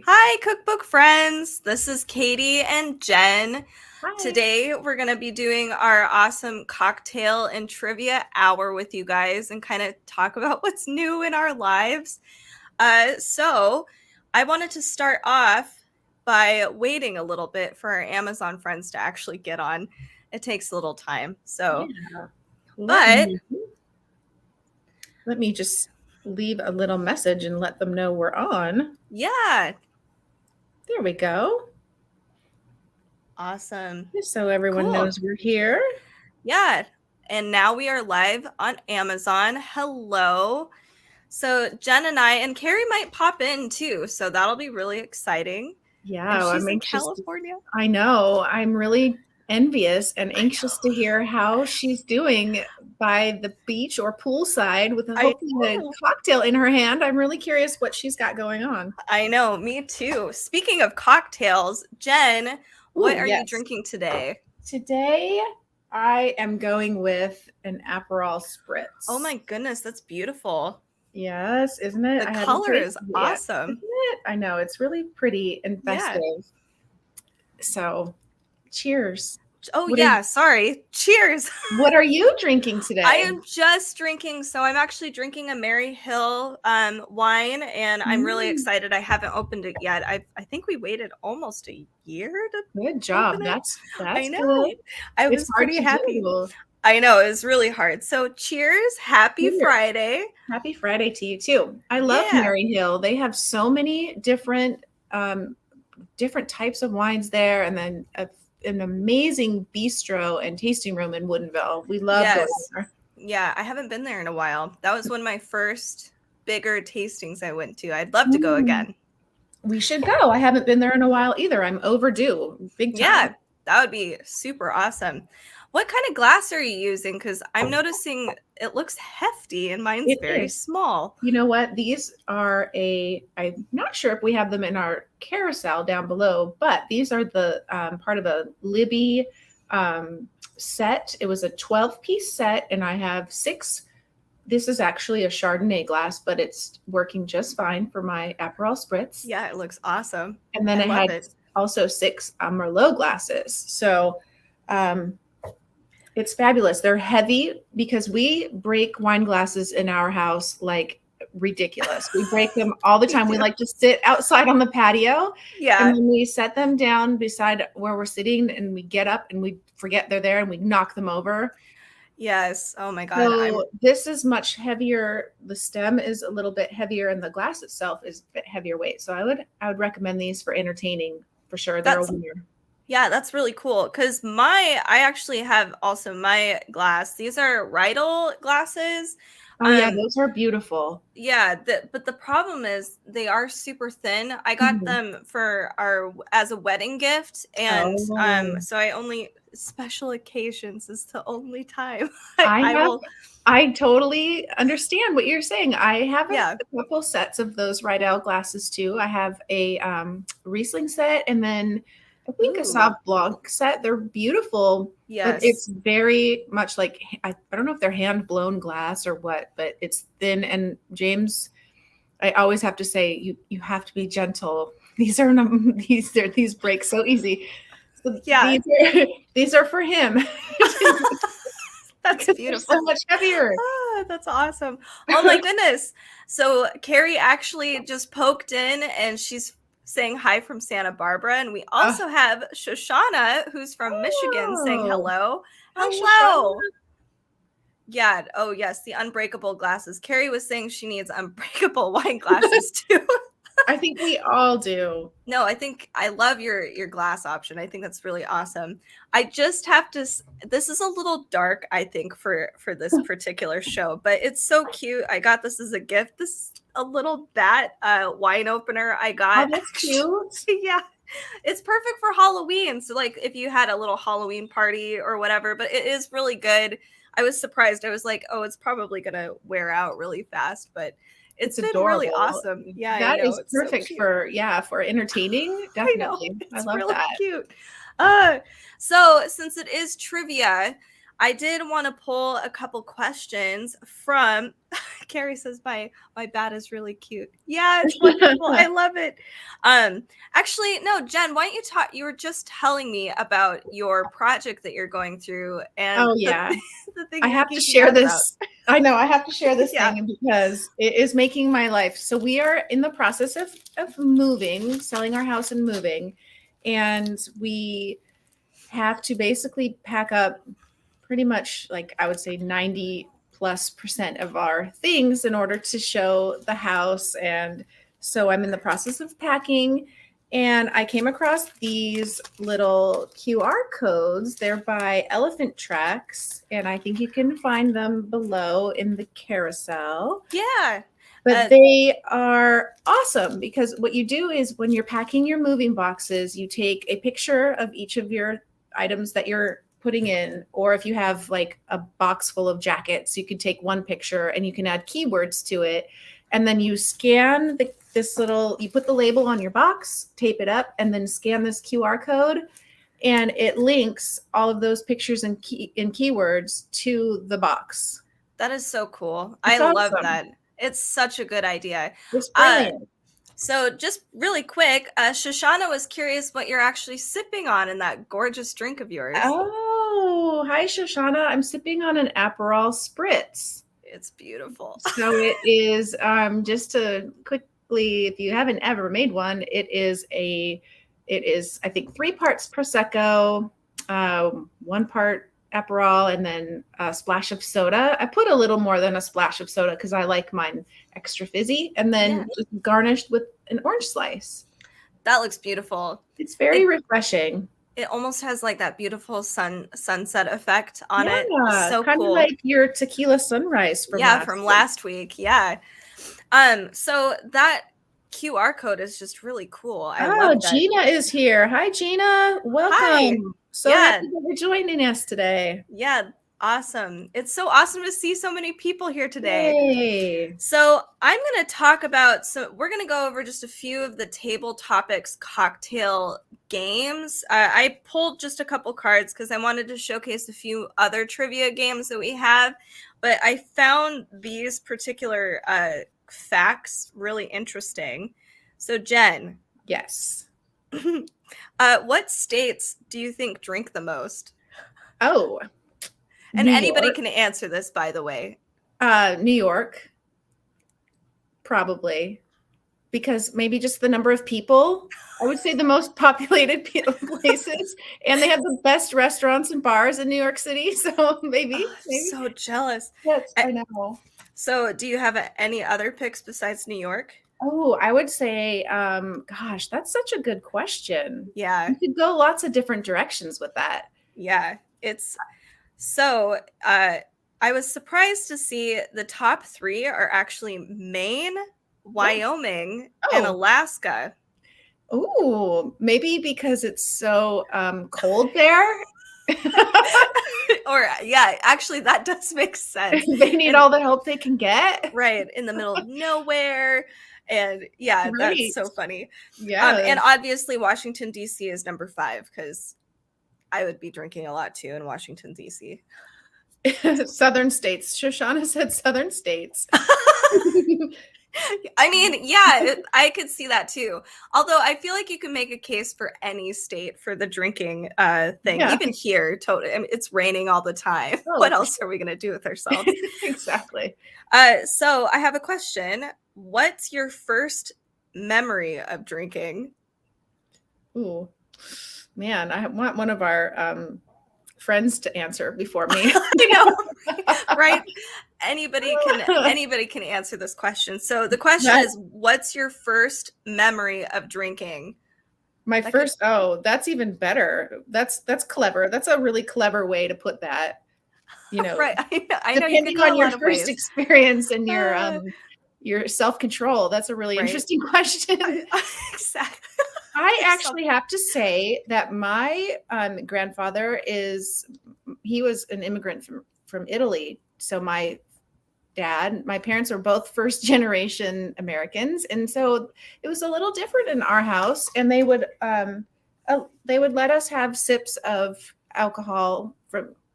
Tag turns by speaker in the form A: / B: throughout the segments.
A: Hi, cookbook friends. This is Katie and Jen.
B: Hi.
A: Today, we're going to be doing our awesome cocktail and trivia hour with you guys and kind of talk about what's new in our lives. So, I wanted to start off by waiting a little bit for our Amazon friends to actually get on. It takes a little time.
B: Yeah. Let
A: But
B: me let me just leave a little message and let them know we're on.
A: yeah,
B: There we go.
A: awesome.
B: Just so everyone
A: Cool.
B: knows we're here.
A: Yeah. And now we are live on Amazon. Hello. So Jen and I, and Carrie might pop in too. So that'll be really exciting. And
B: Yeah,
A: she's
B: I'm
A: in
B: anxious.
A: California.
B: I know. I'm really envious and anxious to hear how she's doing by the beach or poolside with
A: I
B: hopefully a
A: know.
B: cocktail in her hand. I'm really curious what she's got going on.
A: I know. Me too. Speaking of cocktails, Jen, what
B: Oh,
A: are you
B: yes.
A: drinking today?
B: Today I am going with an Aperol
A: Oh my
B: Spritz.
A: goodness, that's beautiful.
B: Yes, isn't it?
A: The
B: I haven't
A: color is
B: tasted it yet.
A: awesome.
B: Isn't it? I know, it's really pretty and
A: Yeah.
B: festive. So, cheers.
A: Oh
B: What are
A: yeah, sorry. Cheers.
B: what are you drinking
A: I
B: today?
A: am just drinking. So I'm actually drinking a Mary Hill wine, and I'm really
B: Mm,
A: excited. I haven't opened it yet. I think we waited almost a year to
B: good
A: open
B: job.
A: it.
B: That's
A: I
B: good.
A: know. I
B: It's
A: was
B: hard
A: pretty
B: to
A: happy.
B: do.
A: I know it was really hard. So cheers. Happy
B: Cheers.
A: Friday.
B: Happy Friday to you too. I love
A: Yeah.
B: Mary Hill. They have so many um, different types of wines there, and then an amazing bistro and tasting room in Woodinville. We love going
A: Yes.
B: there.
A: Yeah. I haven't been there in a while. That was one of my first bigger tastings I went to. I'd love to go
B: Mm.
A: again.
B: We should go. I haven't been there in a while either. I'm overdue, big time.
A: Yeah, that would be super awesome. What kind of glass are you using? Because I'm noticing it looks hefty and mine's
B: It
A: very
B: is.
A: small.
B: You know what? These are I'm not sure if we have them in our carousel down below, but these are the part of the Libby set. It was a 12-piece set, and I have six. This is actually a Chardonnay glass, but it's working just fine for my Aperol Spritz.
A: Yeah, it looks awesome.
B: And then
A: I
B: I
A: love
B: had
A: it.
B: also six Merlot glasses. So um, it's fabulous. They're heavy because we break wine glasses in our house like ridiculous. We break them all the
A: We
B: time. We
A: do.
B: like to sit outside on the patio and
A: Yeah.
B: then we set them down beside where we're sitting and we get up and we forget they're there and we knock them over.
A: Yes. Oh my God. I'm
B: So this is much heavier. The stem is a little bit heavier and the glass itself is a bit heavier weight. So I would recommend these for entertaining for sure. They're a
A: that's
B: winner.
A: yeah, that's really cool. Because I actually have also my glass. These are Rydell glasses.
B: Oh yeah,
A: Um,
B: those are beautiful.
A: Yeah, but the problem is they are super thin. I got
B: Mhm.
A: them for our as a wedding gift, and
B: Oh.
A: so I only special occasions is the only time
B: I
A: I
B: have
A: will.
B: I totally understand what you're saying. I have
A: Yeah.
B: a couple sets of those Rydell glasses too. I have a Riesling set and then I think a
A: Ooh.
B: Sauv Blanc set. They're beautiful, but it's
A: Yes.
B: very much like I don't know if they're hand blown glass or what, but it's thin. And James, I always have to say you have to be gentle. These are not, these break so easy. So
A: Yeah.
B: these are for him.
A: That's
B: Because they're so
A: beautiful.
B: much heavier.
A: Ah, that's awesome. Oh my goodness. So Carrie actually just poked in, and she's saying hi from Santa Barbara, and we
B: Uh,
A: also have Shoshana, who's from Michigan, saying
B: oh,
A: hello.
B: hi, Shoshana.
A: Hello. Yeah. Oh, yes. The unbreakable glasses. Carrie was saying she needs unbreakable wine glasses too.
B: I think we all do.
A: No, I think I love your glass option. I think that's really awesome. I just have to. This is a little dark, I think, for this particular show, but it's so cute. I got this as a gift. This is a little bat wine opener I
B: Oh,
A: got.
B: that's cute.
A: Yeah, it's perfect for Halloween. So like if you had a little Halloween party or whatever, but it is really good. I was surprised. I was like, oh, it's probably gonna wear out really fast, but it's
B: It's
A: been really
B: adorable.
A: awesome. Yeah, I
B: That
A: know.
B: is
A: It's so
B: perfect
A: cute.
B: for, yeah, for entertaining.
A: I know.
B: Definitely. I
A: It's
B: love
A: really
B: that.
A: cute. Uh, so since it is trivia, I did want to pull a couple questions from Carrie says my bat is really cute. Yeah, it's wonderful. I love it. Um Actually, no, Jen, why don't you talk, you were just telling me about your project that you're going through and
B: Oh
A: the
B: yeah.
A: the thing
B: I
A: you're
B: have to
A: geeking
B: share
A: out about.
B: this. I know I have to share this
A: Yeah.
B: thing because it is making my life. So we are in the process of moving, selling our house and moving. And we have to basically pack up pretty much like I would say 90+% of our things in order to show the house. And so I'm in the process of packing and I came across these little QR codes. They're by Elephant Tracks, and I think you can find them below in the carousel.
A: Yeah.
B: But they are awesome because what you do is when you're packing your moving boxes, you take a picture of each of your items that you're putting in, or if you have like a box full of jackets, you can take one picture and you can add keywords to it. And then you scan you put the label on your box, tape it up, and then scan this QR code. And it links all of those pictures and keywords to the box.
A: That is so cool. I
B: It's
A: love
B: awesome.
A: that. It's such a good idea.
B: It's
A: Uh,
B: brilliant.
A: so just really quick, Shoshana was curious what you're actually sipping on in that gorgeous drink of yours.
B: Oh, hi, Shoshana. I'm sipping on an Aperol Spritz.
A: It's beautiful.
B: So it is just to quickly, if you haven't ever made one, it is I think 3 parts Prosecco, 1 part Aperol, and then a splash of soda. I put a little more than a splash of soda because I like mine extra fizzy, and
A: Yeah,
B: then just garnished with an orange slice.
A: that looks beautiful.
B: It's very refreshing.
A: It almost has like that beautiful sunset effect on it.
B: Yeah,
A: So
B: kind of
A: cool.
B: like your tequila sunrise from
A: Yeah,
B: last
A: from
B: week.
A: last week. Yeah. So that QR code is just really cool. I
B: Oh,
A: love that.
B: Gina is here. Hi, Gina.
A: Hi.
B: Welcome. So
A: Yeah.
B: happy that you're joining us today.
A: Yeah. Awesome. It's so awesome to see so many people here today.
B: Yay.
A: So I'm going to talk about, so we're going to go over just a few of the table topics cocktail games. I pulled just a couple cards because I wanted to showcase a few other trivia games that we have, but I found these particular facts really interesting. So Jen,
B: Yes.
A: what states do you think drink the most?
B: Oh,
A: And
B: New
A: anybody
B: York.
A: can answer this, by the way.
B: New York, probably. Because maybe just the number of people. I would say the most populated places. And they have the best restaurants and bars in New York City. So maybe.
A: So jealous.
B: Yes,
A: Uh,
B: I know.
A: So, do you have any other picks besides New York?
B: Oh, I would say, gosh, that's such a good question.
A: Yeah,
B: You could go lots of different directions with that.
A: yeah. It's so. I was surprised to see the top three are actually Maine, Wyoming, and
B: Oh,
A: Alaska.
B: oh, maybe because it's so cold there.
A: Or yeah, actually, that does make sense.
B: They need
A: And
B: all the help they can get.
A: right in the middle of nowhere, and yeah, that's
B: Right.
A: so funny.
B: Yeah.
A: And obviously, Washington D.C. is number 5 because I would be drinking a lot too in Washington D.C.
B: Southern states. Shoshana said southern states.
A: I mean, yeah, I could see that too. Although I feel like you can make a case for any state for the drinking thing.
B: Yeah.
A: Even here, totally. I mean, it's raining all the time.
B: Oh,
A: What else are we gonna do with ourselves?
B: exactly.
A: So I have a question. What's your first memory of drinking?
B: Ooh, man, I want one of our friends to answer before me.
A: I know, right? Anybody can answer this question. So the question
B: That-
A: is, what's your first memory of drinking?
B: My
A: That
B: first, oh, that's even better. That's clever. That's a really clever way to put that. You know,
A: Right. I know you could
B: depending
A: go a
B: on your
A: lot of
B: first
A: ways.
B: experience and
A: Uh,
B: your self-control. That's a really
A: right.
B: interesting question.
A: Exactly.
B: I actually have to say that my grandfather he was an immigrant from Italy. So my parents are both first generation Americans. And so it was a little different in our house. And they would let us have sips of alcohol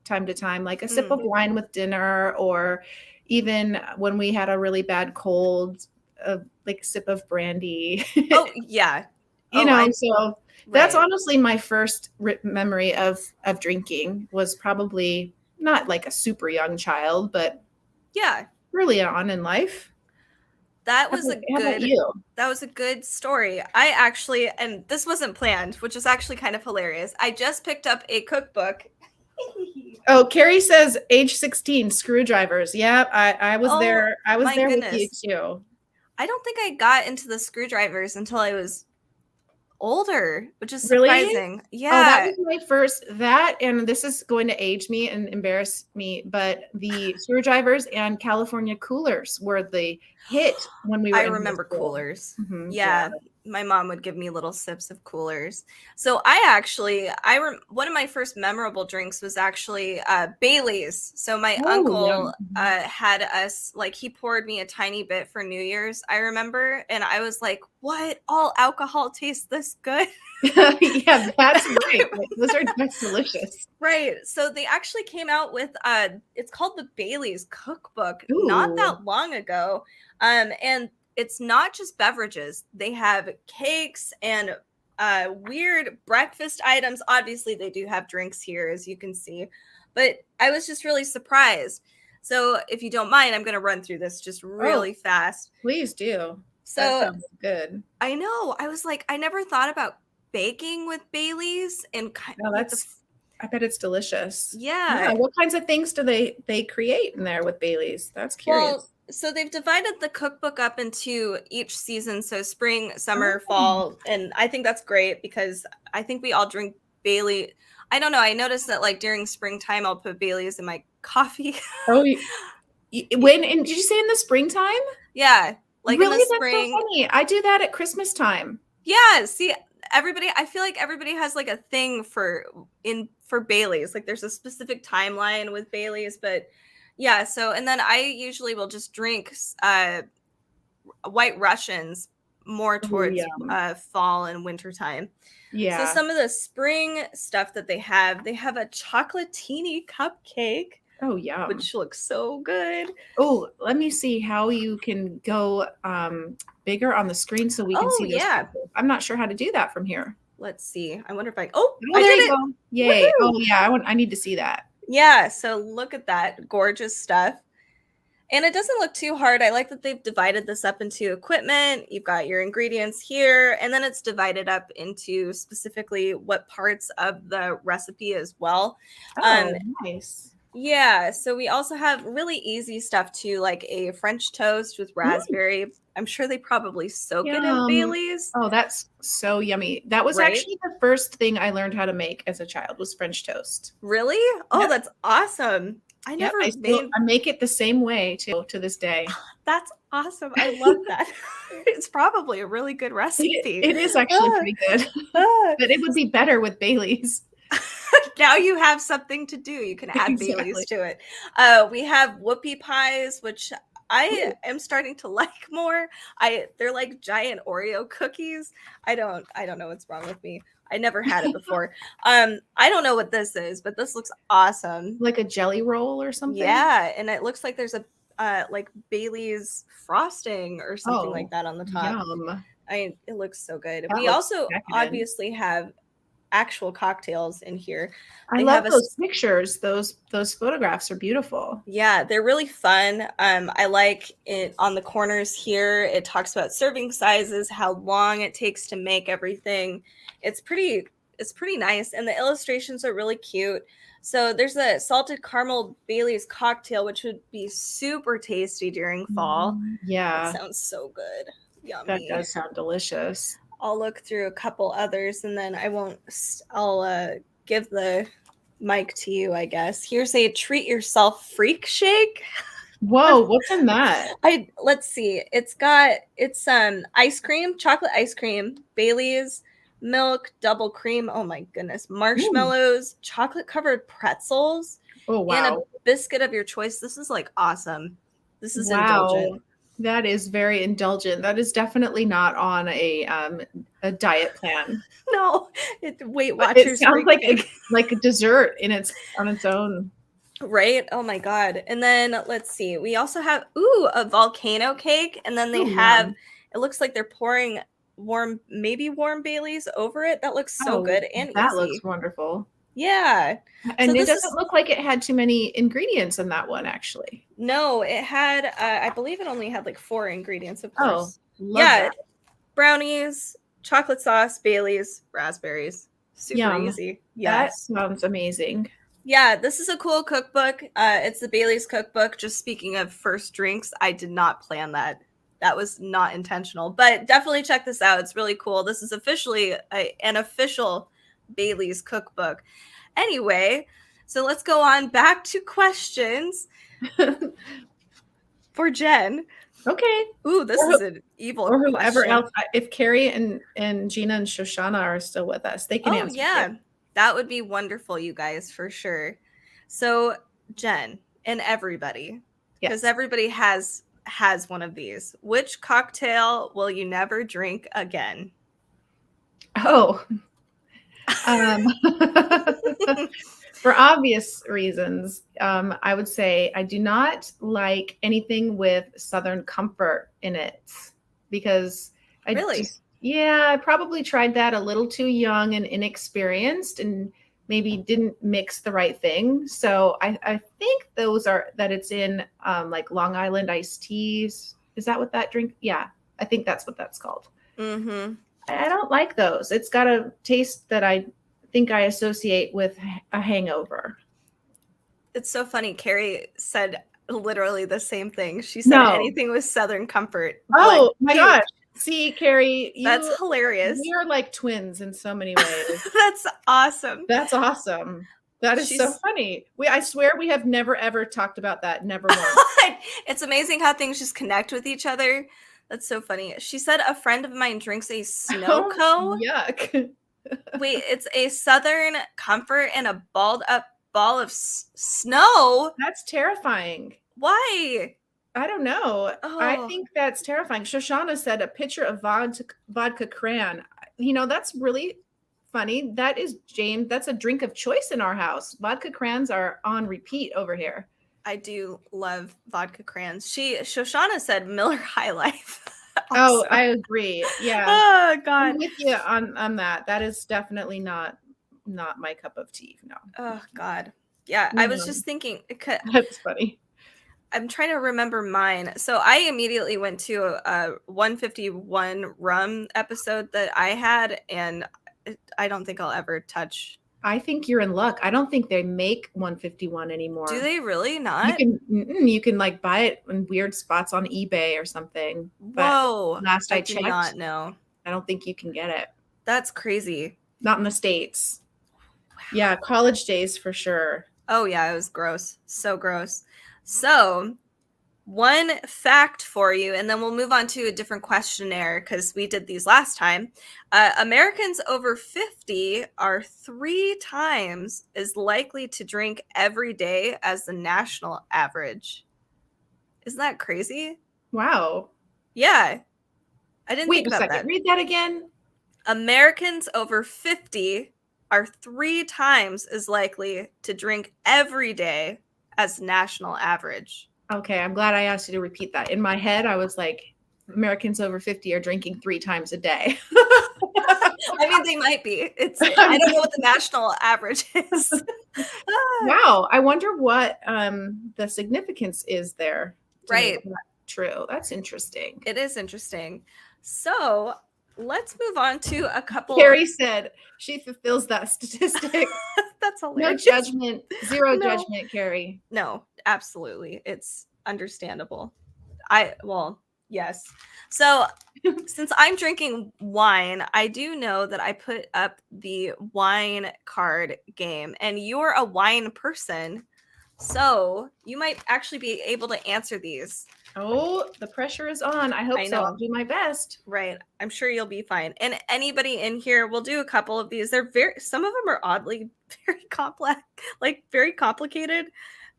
B: time to time, like a sip
A: Mm.
B: of wine with dinner, or even when we had a really bad cold, like a sip of brandy.
A: Oh, yeah.
B: You
A: Oh,
B: know,
A: I
B: so that's
A: right.
B: honestly my first memory of drinking, was probably not like a super young child, but
A: Yeah.
B: early on in life.
A: That was a
B: How about
A: good
B: you?
A: that was a good story. I actually, and this wasn't planned, which is actually kind of hilarious. I just picked up a cookbook.
B: Oh, Carrie says age 16 screwdrivers. Yep, I was
A: Oh
B: there. I was
A: my
B: there with you
A: goodness.
B: too.
A: I don't think I got into the screwdrivers until I was older, which is
B: Really?
A: surprising.
B: Oh, that
A: Yeah.
B: was my first, that, and this is going to age me and embarrass me, but the screwdrivers and California coolers were the hit when we were
A: I
B: in high
A: remember
B: school.
A: coolers.
B: Yeah.
A: Yeah, my mom would give me little sips of coolers. So one of my first memorable drinks was actually Bailey's. So my
B: Oh,
A: uncle
B: yum. Mhm.
A: had us like he poured me a tiny bit for New Year's. I remember, and I was like, "What? All alcohol tastes this good?"
B: Yeah, that's right. Like, that's delicious.
A: Right. So they actually came out with it's called the Bailey's Cookbook not
B: Ooh.
A: that long ago. And it's not just beverages. They have cakes and weird breakfast items. Obviously they do have drinks here as you can see. But I was just really surprised. So if you don't mind, I'm going to run through this just
B: Oh,
A: really fast.
B: please do. That
A: So
B: sounds good.
A: I know. I was like I never thought about baking with Bailey's and
B: No,
A: like the
B: I bet it's delicious. Yeah,
A: yeah.
B: what kinds of things do they create in there with Bailey's? That's
A: Well,
B: curious.
A: so they've divided the cookbook up into each season, so spring, summer,
B: Oh.
A: fall, and I think that's great because I think we all drink Bailey. I don't know. I noticed that like during springtime, I'll put Bailey's in my coffee.
B: Oh, did you say in the springtime?
A: Yeah, like in the
B: Really? That's so
A: spring.
B: funny. I do that at Christmas time.
A: Yeah, see, everybody. I feel like everybody has like a thing for Bailey's. Like there's a specific timeline with Bailey's, but yeah. So and then I usually will just drink White Russians more
B: Oh,
A: towards
B: yum.
A: fall and winter time. So
B: Yeah.
A: some of the spring stuff that they have a chocolatini cupcake,
B: Oh, yum.
A: which looks so good.
B: Oh, let me see how you can go bigger on the screen so we can
A: Oh
B: see those
A: yeah.
B: pictures. I'm not sure how to do that from here.
A: Let's see. I wonder if oh,
B: Oh,
A: I
B: there
A: did
B: you
A: it.
B: go. Yay.
A: Woohoo!
B: Oh, yeah. I need to see that.
A: Yeah, so look at that gorgeous stuff. And it doesn't look too hard. I like that they've divided this up into equipment. You've got your ingredients here, and then it's divided up into specifically what parts of the recipe as well. Um,
B: Oh, nice.
A: yeah, so we also have really easy stuff too, like a French toast with
B: Mm,
A: raspberry. I'm sure they probably soak it in
B: yum.
A: Bailey's,
B: Oh, that's so yummy. That was
A: right?
B: actually the first thing I learned how to make as a child, was French toast.
A: Really? Oh,
B: Yep.
A: that's awesome. I
B: Yep.
A: never made
B: I make it the same way to this day.
A: That's awesome. I love that. It's probably a really good recipe.
B: It is actually
A: Ah,
B: pretty good,
A: ah.
B: but it would be better with Bailey's.
A: Now you have something to do. You can add
B: Exactly.
A: Bailey's to it. We have whoopie pies, which I
B: Ooh.
A: am starting to like more. They're like giant Oreo cookies. I don't know what's wrong with me. I never had it before. I don't know what this is, but this looks awesome.
B: Like a jelly roll or something?
A: Yeah, and it looks like there's a like Bailey's frosting or something like
B: Oh,
A: that on the top.
B: yum.
A: It looks so good.
B: That
A: We
B: looks
A: also
B: decadent.
A: obviously have actual cocktails in here.
B: I
A: They
B: love
A: have a
B: those pictures. Those photographs are beautiful.
A: yeah, they're really fun. I like it on the corners here. It talks about serving sizes, how long it takes to make everything. It's pretty nice, and the illustrations are really cute. So there's a salted caramel Bailey's cocktail, which would be super tasty during fall. That
B: Yeah,
A: sounds so good.
B: that
A: Yummy.
B: does sound delicious.
A: I'll look through a couple others and then I'll give the mic to you, I guess. Here's a treat yourself freak shake.
B: Whoa, what's in that?
A: Let's see. It's ice cream, chocolate ice cream, Bailey's, milk, double cream. Oh my goodness.
B: Ooh.
A: Marshmallows, chocolate covered pretzels,
B: Oh,
A: and a
B: wow.
A: biscuit of your choice. This is like awesome. This is indulgent.
B: Wow. That is very indulgent. That is definitely not on a diet plan.
A: No, Weight
B: But it
A: Watchers
B: sounds
A: freak.
B: like a dessert on its own.
A: Right? Oh my god. And then let's see. We also have a volcano cake, and then they
B: Oh,
A: have
B: yum.
A: it looks like they're pouring maybe warm Baileys over it. That looks so
B: Oh,
A: good and
B: that looks
A: easy.
B: wonderful.
A: Yeah. So
B: And it
A: this
B: doesn't
A: is
B: look like it had too many ingredients in that one, actually.
A: no, it had I believe it only had like 4 ingredients, of
B: Oh,
A: course.
B: love
A: Yeah,
B: that.
A: brownies, chocolate sauce, Baileys, raspberries. Super
B: Yum.
A: easy.
B: That
A: Yes.
B: sounds amazing.
A: Yeah, this is a cool cookbook. It's the Bailey's cookbook. Just speaking of first drinks, I did not plan that. That was not intentional, but definitely check this out. It's really cool. This is officially an official Bailey's cookbook. Anyway, so let's go on back to questions for Jen.
B: Okay.
A: Ooh, this is an evil
B: Or whoever
A: question.
B: else. If Carrie and Gina and Shoshana are still with us, they can
A: Oh,
B: answer too.
A: yeah. That would be wonderful, you guys, for sure. So, Jen and everybody, because
B: Yes.
A: everybody has one of these. Which cocktail will you never drink again?
B: Oh. Um, for obvious reasons, I would say I do not like anything with Southern Comfort in it because
A: Really?
B: I probably tried that a little too young and inexperienced and maybe didn't mix the right thing. So I think that it's in like Long Island iced teas. Is that what that drink? Yeah, I think that's what that's called.
A: Mm-hmm.
B: I don't like those. It's got a taste that I think I associate with a hangover.
A: It's so funny. Carrie said literally the same thing. She said
B: No.
A: anything with Southern Comfort, blood
B: Oh my gosh.
A: puke.
B: See, Carrie,
A: That's hilarious.
B: we are like twins in so many ways.
A: That's awesome.
B: That's awesome. That is so funny. I swear we have never ever talked about that. Never once.
A: It's amazing how things just connect with each other. That's so funny. She said a friend of mine drinks a snow
B: Oh,
A: cone.
B: yuck.
A: Wait, it's a Southern Comfort and a balled up ball of snow?
B: That's terrifying.
A: Why?
B: I don't know. I
A: Oh,
B: think that's terrifying. Shoshana said a pitcher of vodka cran. That's really funny. That is, James, that's a drink of choice in our house. Vodka crans are on repeat over here.
A: I do love vodka crayons. Shoshana said Miller High Life.
B: Oh, I agree. Yeah.
A: Oh
B: I'm
A: God.
B: with you on that. That is definitely not my cup of tea. No.
A: Oh God. Yeah, I was just thinking.
B: That's funny.
A: I'm trying to remember mine. So I immediately went to a 151 rum episode that I had, and I don't think I'll ever touch.
B: I think you're in luck. I don't think they make 151 anymore.
A: Do they really not?
B: You can like buy it in weird spots on eBay or something.
A: Whoa.
B: But last I
A: did
B: checked,
A: not know.
B: I don't think you can get it.
A: That's crazy.
B: Not in the States. Yeah, college days for sure.
A: Oh yeah, it was gross. So gross. So, one fact for you, and then we'll move on to a different questionnaire because we did these last time. Americans over 50 are 3 times as likely to drink every day as the national average. Isn't that crazy?
B: Wow.
A: Yeah. I didn't
B: Wait
A: think
B: a
A: about
B: second.
A: that.
B: Read that again.
A: Americans over 50 are 3 times as likely to drink every day as national average.
B: Okay, I'm glad I asked you to repeat that. In my head, I was like, Americans over 50 are drinking 3 times a day.
A: I mean, they might be. I don't know what the national average is.
B: Wow. I wonder what the significance is there.
A: Right.
B: True. That's interesting.
A: It is interesting. So let's move on to a couple.
B: Carrie said she fulfills that statistic.
A: That's
B: No
A: hilarious.
B: judgment. Zero
A: No.
B: judgment, Carrie.
A: No, absolutely. It's understandable. Yes. So since I'm drinking wine, I do know that I put up the wine card game, and you're a wine person. So you might actually be able to answer these.
B: Oh, the pressure is on. I hope
A: I
B: so.
A: know.
B: I'll do my best.
A: Right. I'm sure you'll be fine. And anybody in here, we'll do a couple of these. Some of them are oddly very complex, like very complicated.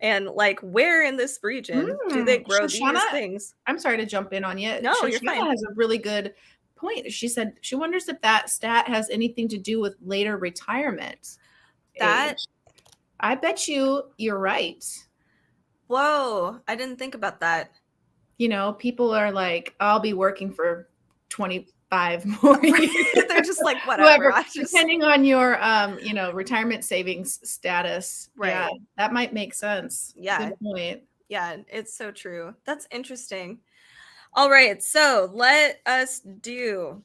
A: And like, where in this region do they grow these things?
B: I'm sorry to jump in on you.
A: No, you're
B: Shoshana
A: fine.
B: has a really good point. She said she wonders if that stat has anything to do with later retirement
A: That,
B: age. I bet you're right.
A: whoa, I didn't think about that.
B: You know, people are like, I'll be working for 25 more years.
A: They're just like, whatever.
B: Whoever,
A: I just,
B: depending on your retirement savings status. Yeah,
A: right.
B: that might make sense.
A: Yeah.
B: Good point.
A: Yeah. It's so true. That's interesting. All right. So let us do,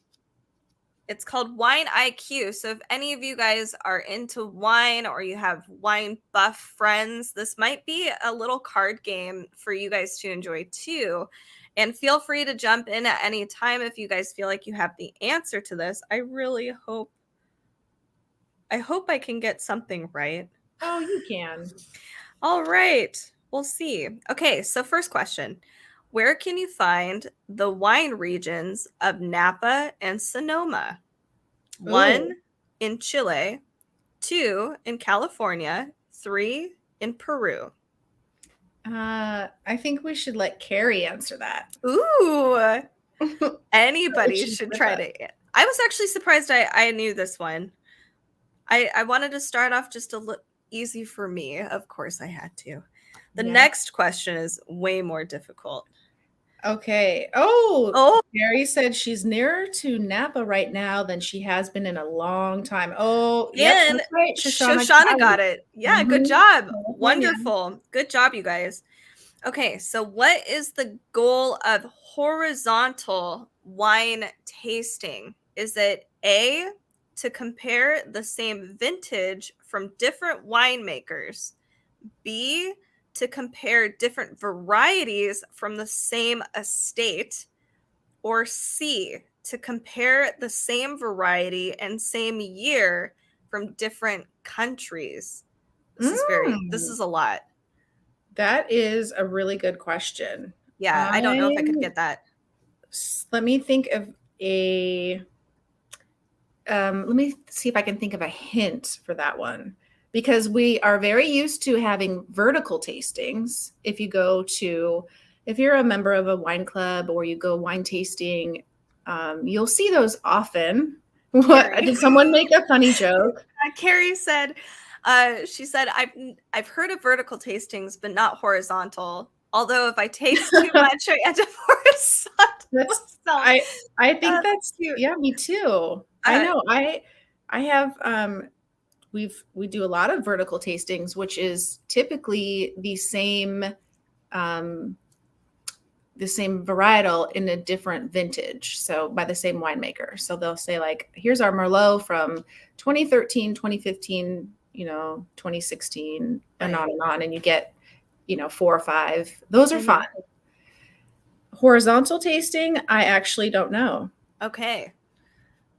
A: it's called Wine IQ. So if any of you guys are into wine or you have wine buff friends, this might be a little card game for you guys to enjoy too. And feel free to jump in at any time if you guys feel like you have the answer to this. I hope I can get something right.
B: Oh, you can.
A: All right. We'll see. Okay, so first question. Where can you find the wine regions of Napa and Sonoma?
B: Oh,
A: One, in Chile. Two, in California. Three, in Peru.
B: I think we should let Carrie answer that.
A: Ooh,
B: What
A: anybody
B: she's
A: should
B: good
A: try
B: at.
A: to. I was actually surprised I knew this one. I wanted to start off just a little easy for me. Of course, I had to. The
B: Yeah.
A: next question is way more difficult.
B: Okay. Oh,
A: Oh,
B: Carrie said she's nearer to Napa right now than she has been in a long time. Oh, yep,
A: and
B: that's right. Shoshana
A: Shoshana
B: County.
A: got it. Yeah, good
B: Mm-hmm.
A: job.
B: California.
A: Wonderful. Good job, you guys. Okay, so what is the goal of horizontal wine tasting? Is it A, to compare the same vintage from different winemakers? B, to compare different varieties from the same estate? Or C, to compare the same variety and same year from different countries? This
B: Mm,
A: is a lot.
B: that is a really good question.
A: Yeah, I don't know if I could
B: I'm
A: get that.
B: Let me think of a let me see if I can think of a hint for that one because we are very used to having vertical tastings. If you're a member of a wine club or you go wine tasting, you'll see those often. What
A: Carrie.
B: did someone make a funny joke?
A: Carrie said, she said, I've heard of vertical tastings, but not horizontal. Although if I taste too much, I end up horizontal.
B: That's
A: So
B: I think
A: that's
B: that's
A: cute.
B: yeah, me too. I
A: Uh,
B: know. I have we do a lot of vertical tastings, which is typically um, the same varietal in a different vintage. So by the same winemaker. So they'll say like, here's our Merlot from 2013, 2015, 2016, and
A: right.
B: on and on. And you get, 4 or 5. Those are fun.
A: Mhm.
B: Horizontal tasting, I actually don't know.
A: Okay.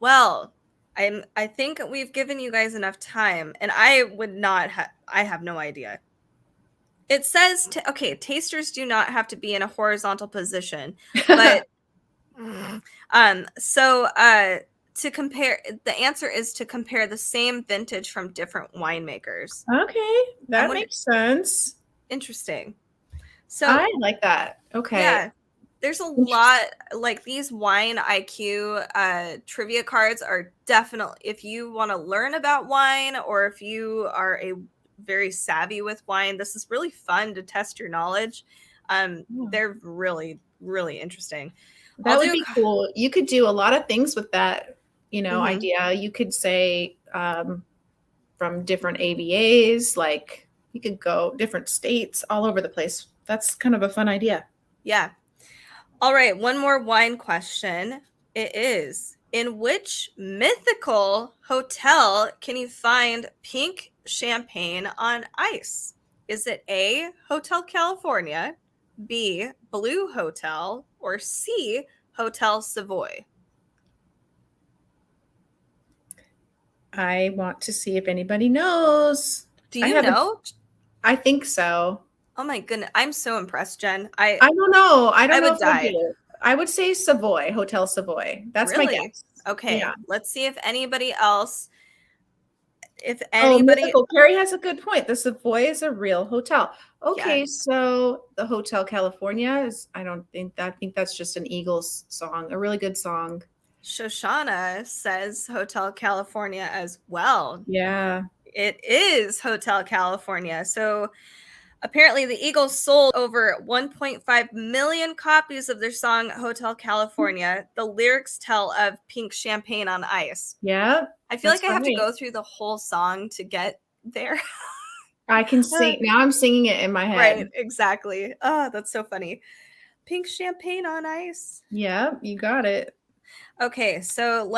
A: Well, I think we've given you guys enough time, and I would not have. I have no idea. It says, okay, tasters do not have to be in a horizontal position, but so to compare, the answer is to compare the same vintage from different winemakers.
B: Okay,
A: I
B: that
A: wonder,
B: makes sense.
A: interesting. So
B: I like that. Okay.
A: yeah, there's a lot,
B: Interesting.
A: like these wine IQ trivia cards are definitely, if you want to learn about wine or if you are a very savvy with wine, this is really fun to test your knowledge.
B: Yeah.
A: They're really, really interesting. I'll
B: That would
A: do
B: be cool. You could do a lot of things with that,
A: mhm.
B: idea. You could say from different ABAs, like you could go different states all over the place. That's kind of a fun idea.
A: Yeah. All right, one more wine question. It is, in which mythical hotel can you find pink champagne on ice? Is it A, Hotel California, B, Blue Hotel, or C, Hotel Savoy?
B: I want to see if anybody knows.
A: Do
B: I
A: you
B: haven't,
A: know?
B: I think so.
A: Oh my goodness, I'm so impressed, Jen. I
B: I don't know. I
A: I
B: don't know
A: would
B: if I
A: die.
B: do. I would say Savoy, Hotel Savoy. That's my
A: Really?
B: guess.
A: Okay,
B: Yeah.
A: let's see if anybody else, if
B: Oh,
A: anybody,
B: mythical. Carrie has a good point. The Savoy is a real hotel.
A: yeah,
B: Okay, so the Hotel California is, I don't think that, I think that's just an Eagles song, a really good song.
A: Shoshana says Hotel California as well.
B: Yeah.
A: It is Hotel California. So apparently the Eagles sold over 1.5 million copies of their song Hotel California. The lyrics tell of pink champagne on ice.
B: Yeah,
A: I feel
B: that's
A: like I have to
B: right.
A: go through the whole song to get there.
B: I can sing now. I'm singing it in my
A: Right,
B: head.
A: exactly. Oh, that's so funny. Pink champagne on ice.
B: Yeah, you got it.
A: Okay, so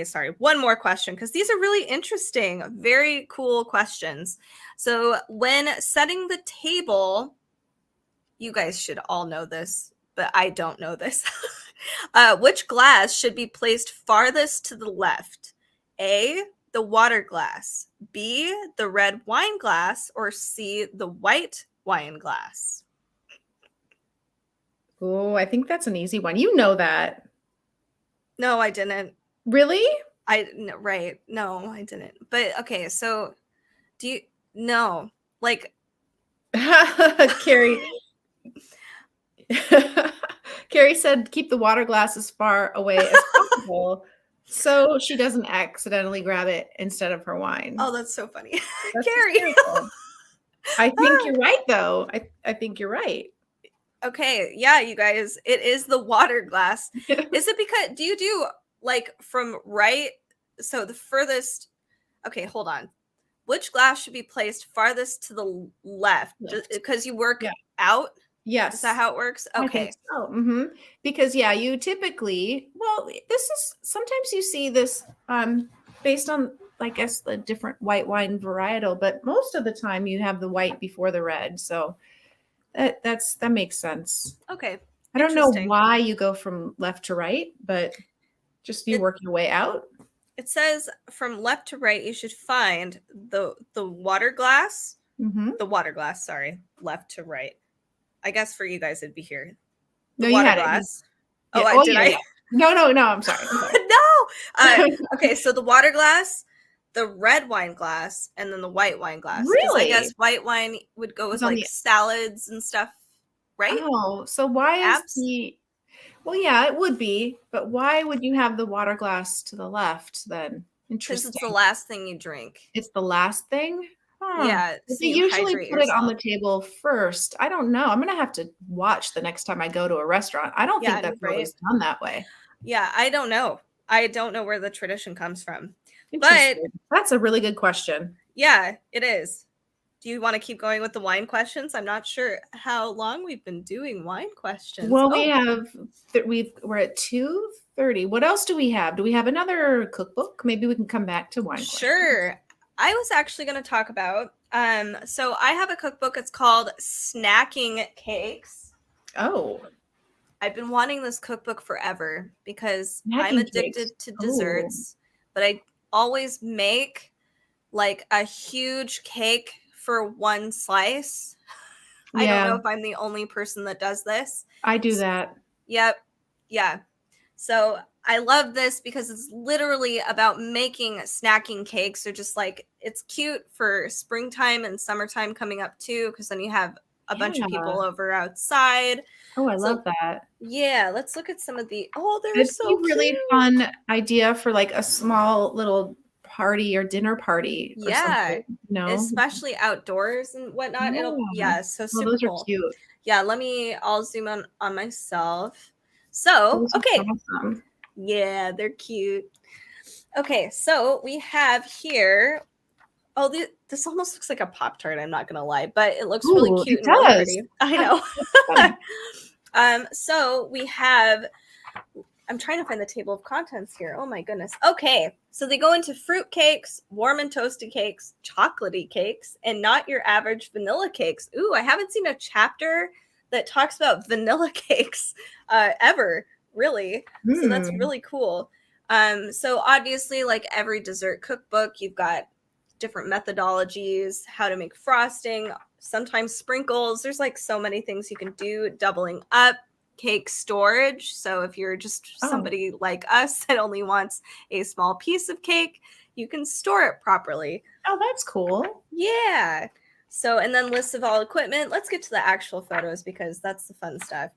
A: sorry, one more question because these are really interesting, very cool questions. So, when setting the table, you guys should all know this, but I don't know this. Which glass should be placed farthest to the left? A, the water glass, B, the red wine glass, or C, the white wine glass?
B: Oh, I think that's an easy one. You know that.
A: No, I didn't.
B: Really?
A: Right. No, I didn't. But okay, so do you, no, like,
B: Carrie. Carrie said keep the water glass as far away as possible so she doesn't accidentally grab it instead of her wine.
A: oh, that's so funny.
B: That's
A: Carrie.
B: hysterical. I think you're right, though. I think you're right.
A: Okay, yeah, you guys, it is the water glass. Is it because do you do like from right? So the furthest, okay, hold on. Which glass should be placed farthest to the left?
B: Left.
A: Because you work
B: Yeah.
A: out? Is that
B: Yes.
A: how it works?
B: I think
A: Okay.
B: so. Because yeah, you typically, well, this is sometimes you see this based on I guess the different white wine varietal, but most of the time you have the white before the red. So that makes sense.
A: Okay.
B: I don't know
A: Interesting.
B: why you go from left to right, but just you
A: It
B: work your way out.
A: it says from left to right you should find the water glass,
B: Hmm.
A: sorry, left to right. I guess for you guys it'd be here. The
B: No, you
A: water
B: had it.
A: glass. Oh,
B: Yeah. Oh
A: did
B: yeah,
A: I?
B: yeah. No. I'm sorry. I'm sorry.
A: No. Okay, so the water glass, the red wine glass, and then the white wine glass. Because I guess
B: Really?
A: white wine would go
B: It's
A: with
B: on
A: like
B: the
A: salads and stuff, right?
B: Oh, so why is
A: Apps?
B: the well, yeah, it would be, but why would you have the water glass to the left then?
A: Because it's the
B: Interesting.
A: last thing you drink.
B: It's the last thing? Huh.
A: Yeah,
B: But
A: so
B: they
A: you
B: usually
A: hydrate
B: put it on the
A: yourself.
B: table first. I don't know. I'm gonna have to watch the next time I go to a restaurant. I don't think
A: Yeah,
B: that's
A: right.
B: always done that way.
A: Yeah, I don't know. I don't know where the tradition comes from. But
B: Interesting. That's a really good question.
A: yeah, it is. Do you want to keep going with the wine questions? I'm not sure how long we've been doing wine questions.
B: Well, we
A: Oh,
B: have we're at 2:30. What else do we have? Do we have another cookbook? Maybe we can come back to wine questions.
A: sure. I was actually going to talk about so I have a cookbook. It's called Snacking Cakes.
B: Oh,
A: I've been wanting this cookbook forever because I'm
B: snacking cakes.
A: addicted to
B: Oh,
A: desserts, but I always make like a huge cake for one slice. I don't
B: yeah,
A: know if I'm the only person that does this.
B: I do that.
A: Yep. Yeah. So I love this because it's literally about making snacking cakes. Or just like it's cute for springtime and summertime coming up too, because then you have a bunch of
B: Yeah.
A: people over outside.
B: Oh, I love
A: So
B: that.
A: yeah, let's look at some of the oh, they're
B: It'd be
A: so
B: a really
A: cute.
B: fun idea for like a small little party or dinner party or
A: Yeah.
B: something, you know?
A: Especially outdoors and whatnot. It'll
B: Yeah.
A: yeah, so
B: Well,
A: super
B: those are
A: cool.
B: cute.
A: Yeah, I'll zoom on myself. So,
B: Those are
A: okay.
B: awesome.
A: Yeah, they're cute. Okay, so we have here. Oh, this almost looks like a Pop Tart. I'm not gonna lie, but it looks really
B: Ooh,
A: cute
B: it
A: and really
B: does.
A: pretty. I know.
B: That's funny.
A: So we have. I'm trying to find the table of contents here. Oh my goodness. Okay, so they go into fruit cakes, warm and toasted cakes, chocolatey cakes, and not your average vanilla cakes. Ooh, I haven't seen a chapter that talks about vanilla cakes ever, really. So that's
B: Hmm.
A: really cool. So obviously, like every dessert cookbook, you've got different methodologies, how to make frosting, sometimes sprinkles. There's like so many things you can do, doubling up, cake storage. So if you're just
B: Oh,
A: somebody like us that only wants a small piece of cake, you can store it properly.
B: oh, that's cool.
A: Yeah. So, and then lists of all equipment. Let's get to the actual photos because that's the fun stuff.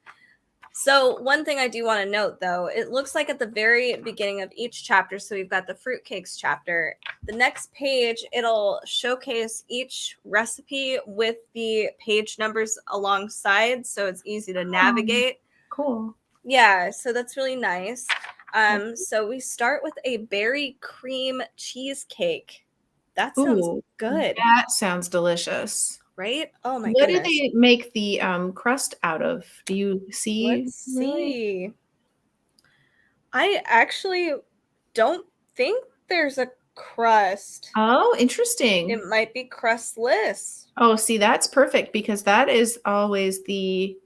A: So one thing I do want to note, though, it looks like at the very beginning of each chapter, so we've got the fruitcakes chapter. The next page, it'll showcase each recipe with the page numbers alongside, so it's easy to navigate.
B: Cool.
A: Yeah, so that's really nice. So we start with a berry cream cheesecake. That sounds
B: Ooh,
A: good,
B: that sounds delicious.
A: right? Oh my
B: What do
A: goodness.
B: they make the crust out of? Do you see?
A: Let's see. I actually don't think there's a crust.
B: Oh, interesting.
A: It might be crustless.
B: Oh, see, that's perfect because that is always the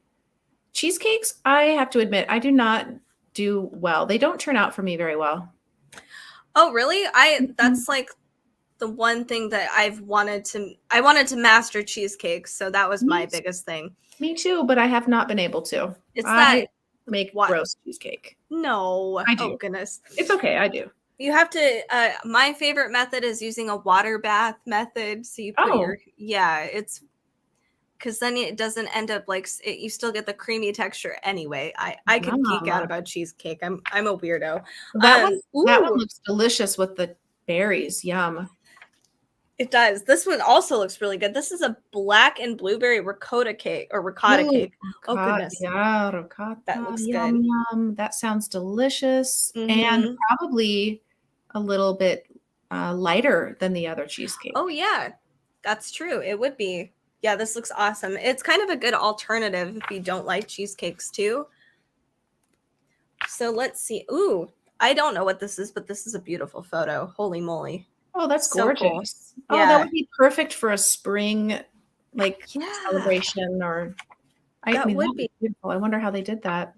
B: cheesecakes. I have to admit, I do not do well. They don't turn out for me very well.
A: Oh, really?
B: Mhm.
A: That's like the one thing that I wanted to master cheesecakes, so that was my
B: Me,
A: biggest thing.
B: me too, but I have not been able to.
A: It's that
B: I make
A: what?
B: gross cheesecake.
A: No.
B: I
A: Oh
B: do.
A: goodness.
B: It's okay. I do.
A: You have to my favorite method is using a water bath method. So you put
B: Oh,
A: your it's because then it doesn't end up like you still get the creamy texture anyway. I could geek out
B: yum.
A: about cheesecake. I'm a weirdo.
B: That one
A: Ooh,
B: looks delicious with the berries. Yum.
A: it does. This one also looks really good. This is a black and blueberry ricotta cake or ricotta
B: Ooh,
A: cake. Oh goodness,
B: yeah,
A: that
B: ricotta.
A: looks
B: Yum,
A: good.
B: yum. That sounds delicious and
A: Mm-hmm.
B: probably a little bit lighter than the other cheesecake.
A: Oh yeah, that's true. It would be. Yeah, this looks awesome. It's kind of a good alternative if you don't like cheesecakes too. So let's see. Ooh, I don't know what this is, but this is a beautiful photo. Holy moly.
B: Oh, that's
A: So cool.
B: gorgeous. Oh, that
A: Yeah.
B: would be perfect for a spring like
A: Yeah.
B: celebration or I
A: That
B: mean that
A: would
B: was
A: be,
B: beautiful. I wonder how they did that.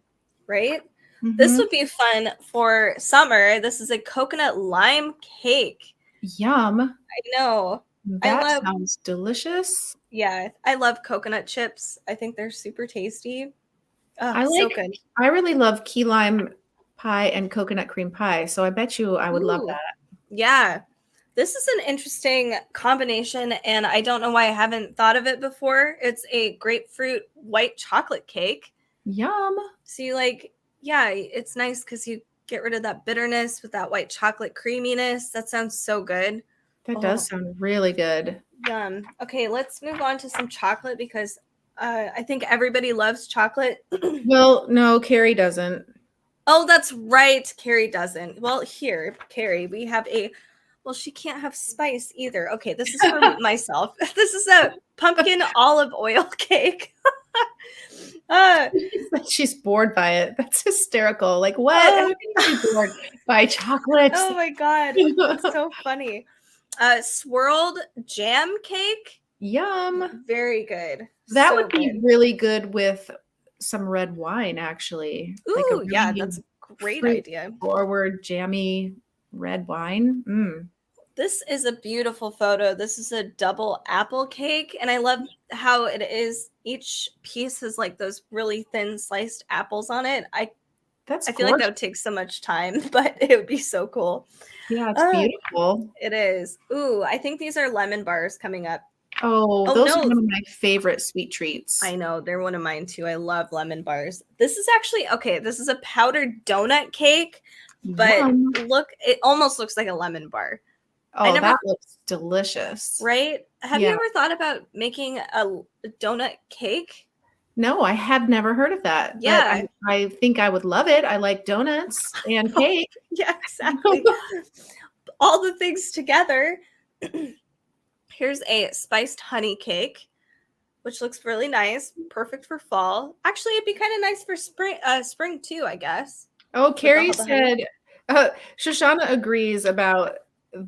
A: right? This
B: Hmm.
A: would be fun for summer. This is a coconut lime cake.
B: Yum.
A: I know. I
B: That
A: love,
B: sounds delicious.
A: yeah, I love coconut chips. I think they're super tasty. Oh,
B: I
A: so
B: like
A: good.
B: I really love key lime pie and coconut cream pie, so I bet you I would love
A: Ooh,
B: that.
A: yeah. This is an interesting combination, and I don't know why I haven't thought of it before. It's a grapefruit white chocolate cake.
B: Yum.
A: So you like, yeah, it's nice because you get rid of that bitterness with that white chocolate creaminess. That sounds so good.
B: That does
A: Oh,
B: sound really good.
A: yum. Okay, let's move on to some chocolate because I think everybody loves chocolate.
B: Well, no, Carrie doesn't.
A: Oh, that's right. Carrie doesn't. Well, here, Carrie, we have a. Well, she can't have spice either. Okay, this is for myself. This is a pumpkin olive oil cake. uh,
B: She's bored by it. That's hysterical. Like, what? How
A: uh,
B: can you be bored by chocolate?
A: oh my god, that's so funny. Swirled jam cake.
B: Yum.
A: Very good.
B: That would
A: So
B: be
A: good.
B: really good with some red wine, actually. Like a
A: Ooh, yeah,
B: really
A: that's a great
B: fruit
A: idea.
B: forward, jammy red wine. Mm.
A: This is a beautiful photo. This is a double apple cake, and I love how it is. Each piece has like those really thin sliced apples on it.
B: That's
A: I feel like that
B: gorgeous.
A: would take so much time, but it would be so cool.
B: Yeah, it's
A: Uh,
B: beautiful.
A: it is. Ooh, I think these are lemon bars coming up.
B: Oh,
A: Oh
B: those are
A: no,
B: one of my favorite sweet treats.
A: I know they're one of mine too. I love lemon bars. This is actually okay. This is a powdered donut cake, but
B: Yum.
A: look, it almost looks like a lemon bar. I
B: Oh,
A: never,
B: that looks delicious.
A: right? Have you
B: Yeah.
A: ever thought about making a donut cake?
B: No, I had never heard of that, but
A: Yeah.
B: I think I would love it. I like donuts and cake.
A: Yeah, exactly. All the things together. Here's a spiced honey cake, which looks really nice. Perfect for fall. Actually, it'd be kind of nice for spring too, I guess,
B: Oh,
A: with
B: Carrie
A: all the honey.
B: said, Shoshana agrees about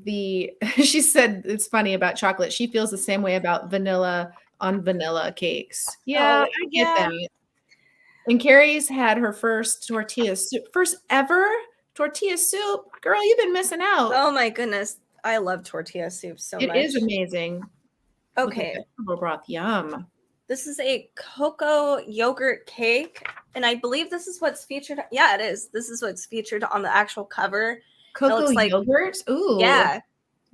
B: the, she said it's funny about chocolate. She feels the same way about vanilla on vanilla cakes. Yeah,
A: Oh,
B: I get
A: yeah.
B: that. And Carrie's had her first tortilla soup, first ever tortilla soup. Girl, you've been missing out.
A: Oh my goodness. I love tortilla soup so
B: It is
A: much.
B: amazing with the
A: Okay.
B: vegetable broth. Yum.
A: This is a cocoa yogurt cake. And I believe this is what's featured. Yeah, it is. This is what's featured on the actual cover. It
B: Cocoa
A: looks like,
B: yogurt. Ooh,
A: yeah,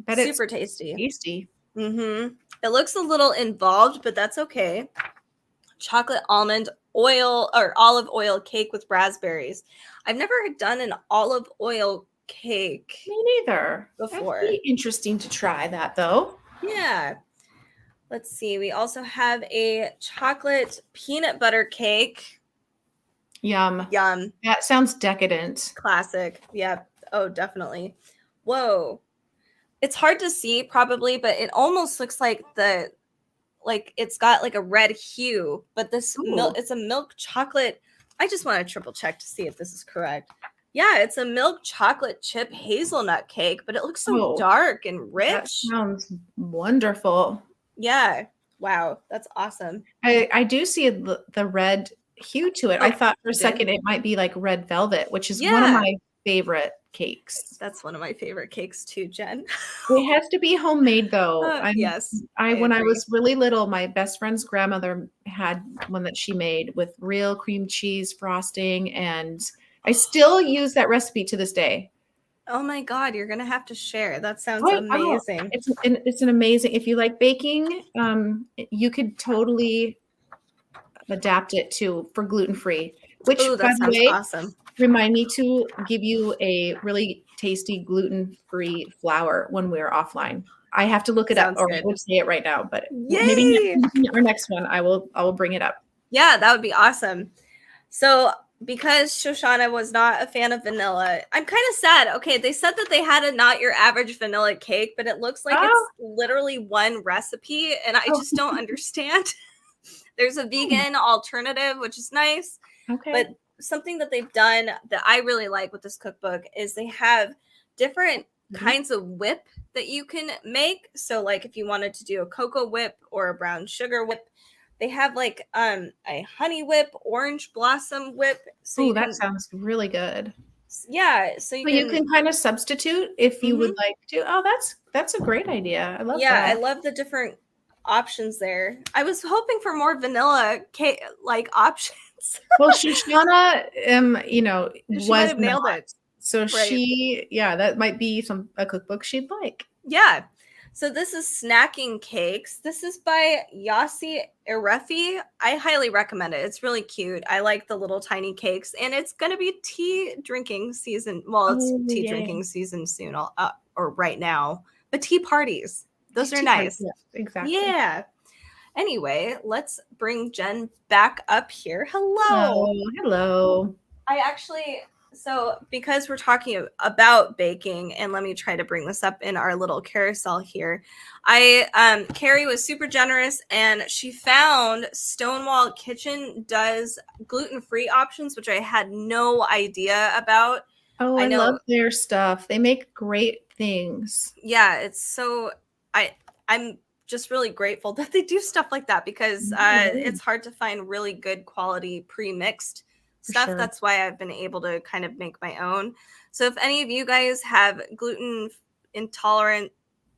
B: bet it's
A: super tasty.
B: tasty.
A: Mm-hmm. It looks a little involved, but that's okay. Chocolate almond oil or olive oil cake with raspberries. I've never done an olive oil cake
B: Me neither. That'd
A: before.
B: be interesting to try that though.
A: Yeah. Let's see. We also have a chocolate peanut butter cake.
B: Yum.
A: Yum.
B: That sounds decadent.
A: Classic. Yeah. Oh, definitely. Whoa. It's hard to see probably, but it almost looks like it's got like a red hue, but this milk,
B: Ooh.
A: it's a milk chocolate. I just want to triple check to see if this is correct. Yeah, it's a milk chocolate chip hazelnut cake, but it looks so
B: Oh,
A: dark and
B: that
A: rich.
B: sounds wonderful.
A: Yeah. Wow, that's awesome.
B: I do see the red hue to it. I
A: Oh,
B: thought for a
A: you did?
B: second it might be like red velvet, which is one of
A: Yeah.
B: my favorite cakes.
A: That's one of my favorite cakes too, Jen.
B: It has to be homemade though.
A: Yes, I
B: When I
A: agree.
B: was really little, my best friend's grandmother had one that she made with real cream cheese frosting, and I still use that recipe to this day.
A: Oh my God, you're gonna have to share. That sounds
B: I will.
A: amazing.
B: It's an amazing. If you like baking, you could totally adapt it to for gluten free. Which,
A: Oh,
B: by
A: that
B: the
A: sounds
B: way,
A: awesome.
B: remind me to give you a really tasty gluten free flour when we're offline. I have to look it up,
A: Sounds
B: or I
A: good.
B: would say it right now, but maybe
A: Yay!
B: our next one, I will bring it up.
A: Yeah, that would be awesome. So, because Shoshana was not a fan of vanilla, I'm kind of sad. Okay, they said that they had a not your average vanilla cake, but it looks like
B: Oh,
A: it's literally one recipe, and I
B: oh,
A: just don't understand. There's a vegan alternative, which is nice,
B: okay.
A: but something that they've done that I really like with this cookbook is they have different
B: Mhm.
A: kinds of whip that you can make. So, like if you wanted to do a cocoa whip or a brown sugar whip, they have like a honey whip, orange blossom whip. So
B: Oh,
A: you
B: that
A: can,
B: sounds really good.
A: yeah, so you
B: So you
A: can,
B: can kind of substitute if you would
A: mhm.
B: like to. Oh, that's a great idea. I love
A: Yeah, I
B: that.
A: love the different options there. I was hoping for more vanilla cake like options.
B: Well, Shoshana,
A: She might
B: was
A: have
B: not.
A: nailed it.
B: So
A: Right.
B: yeah, that might be a cookbook she'd like.
A: Yeah. So this is Snacking Cakes. This is by Yasi Erefi. I highly recommend it. It's really cute. I like the little tiny cakes, and it's going to be tea drinking season. Well, it's
B: Oh,
A: tea
B: yeah.
A: drinking season soon, or right now. But tea parties, those are
B: Tea party.
A: nice.
B: Yeah, exactly.
A: Yeah. Anyway, let's bring Jen back up here.
B: Hello.
A: Hello.
B: Hello.
A: I actually, so because we're talking about baking, and let me try to bring this up in our little carousel here. Carrie was super generous, and she found Stonewall Kitchen does gluten-free options, which I had no idea about.
B: Oh,
A: I
B: I love
A: know,
B: their stuff. They make great things.
A: yeah, it's so, I'm just really grateful that they do stuff like that, because
B: Yeah,
A: it's hard to find really good quality pre-mixed
B: for
A: stuff.
B: sure.
A: That's why I've been able to kind of make my own. So if any of you guys have gluten intolerant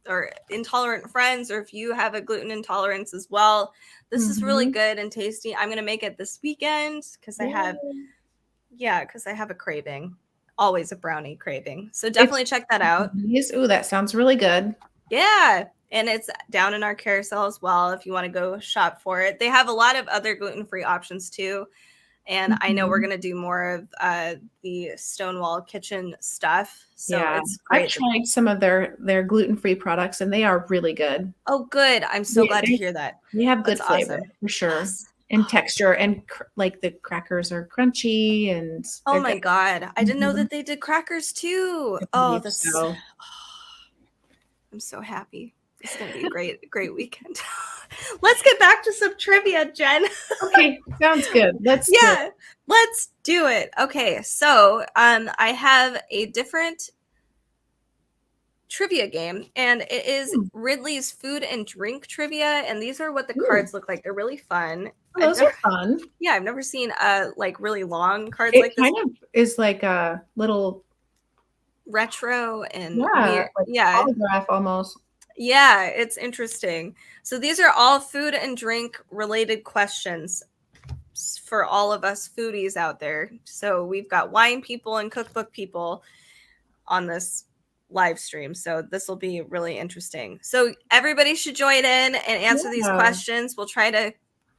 A: or intolerant friends, or if you have a gluten intolerance as well, this is really
B: Hmm.
A: good and tasty. I'm going to make it this weekend because I have,
B: Yeah.
A: yeah, because I have a craving, always a brownie craving. So
B: It's
A: definitely check that out.
B: Ooh, that sounds really good.
A: Yeah. And it's down in our carousel as well if you want to go shop for it. They have a lot of other gluten free options too. And I know we're
B: Mhm.
A: going to do more of the Stonewall Kitchen stuff. So
B: Yeah,
A: it's
B: I've
A: great.
B: tried some of their gluten-free products and they are really good.
A: Oh, good. I'm so
B: They,
A: glad to
B: they,
A: hear that.
B: they have
A: That's
B: good flavor
A: awesome.
B: for sure
A: Yes.
B: and texture and like the crackers are crunchy and
A: Oh
B: they're
A: my
B: good.
A: God. I didn't know
B: Mhm.
A: that they did crackers too.
B: I
A: Oh,
B: believe
A: that's,
B: so.
A: I'm so happy. This is going to be a great weekend. Let's get back to some trivia, Jen.
B: Okay, sounds good. Let's do it.
A: Yeah, let's do it. Okay, so I have a different trivia game, and it is
B: Hmm.
A: Ridley's food and drink trivia, and these are what the
B: Ooh,
A: cards look like. They're really fun.
B: well, those are fun.
A: Yeah, I've never seen like really long cards
B: It
A: like this,
B: kind of is like a little,
A: retro and
B: yeah,
A: weird.
B: like
A: Yeah,
B: holograph almost.
A: yeah, it's interesting. So these are all food and drink related questions for all of us foodies out there. So we've got wine people and cookbook people on this live stream. So this will be really interesting. So everybody should join in and answer these
B: Yeah.
A: questions. We'll try to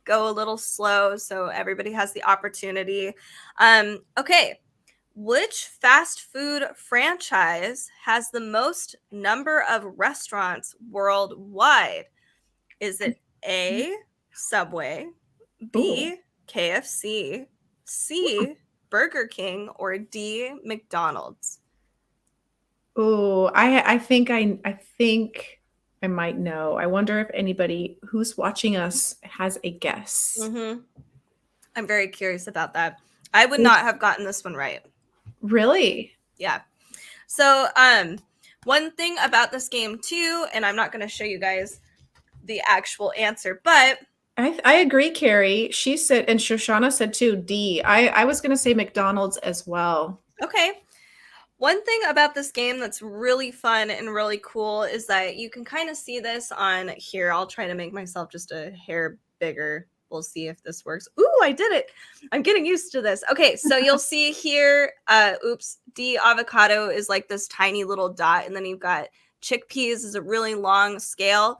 A: go a little slow so everybody has the opportunity. Okay. Which fast food franchise has the most number of restaurants worldwide? Is it A, Subway,
B: Ooh.
A: B, KFC, C, Burger King, or D, McDonald's?
B: Ooh, I think I might know. I wonder if anybody who's watching us has a guess.
A: Mm-hmm. I'm very curious about that. I would
B: There's
A: not have gotten this one right.
B: really?
A: Yeah. So, one thing about this game too, and I'm not going to show you guys the actual answer, but
B: I agree, Carrie. She said, and Shoshana said too, D. I was gonna say McDonald's as well.
A: okay. One thing about this game that's really fun and really cool is that you can kind of see this on here. I'll try to make myself just a hair bigger. We'll see if this works. Ooh, I did it. I'm getting used to this. Okay, so you'll see here, oops, D avocado is like this tiny little dot, and then you've got chickpeas is a really long scale.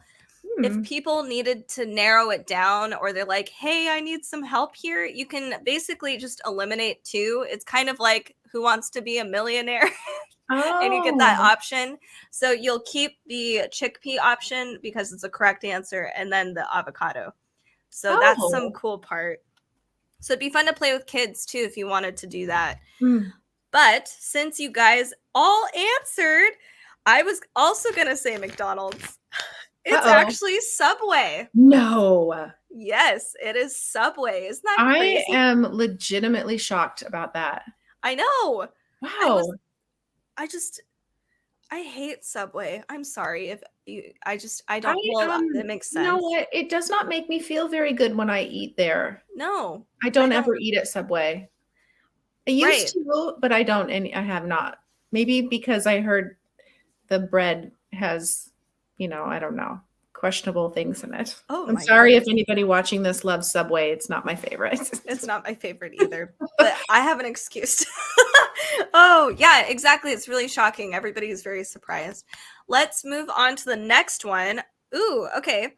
A: If
B: Hmm.
A: people needed to narrow it down or they're like, hey, I need some help here, you can basically just eliminate two. It's kind of like Who Wants to Be a Millionaire? And you get that
B: Oh,
A: option. So you'll keep the chickpea option because it's a correct answer, and then the avocado. So that's some
B: oh.
A: cool part. So it'd be fun to play with kids too if you wanted to do that.
B: Hmm.
A: But since you guys all answered, I was also going to say McDonald's. It's
B: Uh-oh.
A: actually Subway.
B: No.
A: Yes, it is Subway. Isn't that
B: I
A: crazy?
B: am legitimately shocked about that.
A: I know. I was
B: Wow.
A: I just I hate Subway. I'm sorry if you I
B: I
A: don't well that makes
B: you know
A: sense.
B: what? It does not make me feel very good when I eat there.
A: No.
B: I
A: I
B: don't
A: don't
B: ever eat at Subway. I used
A: right.
B: to, but I don't, and I have not. Maybe because I heard the bread has, I don't know, questionable things in it.
A: Oh
B: I'm
A: my
B: sorry if
A: goodness.
B: anybody watching this loves Subway. It's not my favorite.
A: It's not my favorite either, but I have an excuse. Oh, yeah, exactly. It's really shocking. Everybody's very surprised. Let's move on to the next one. Ooh, okay.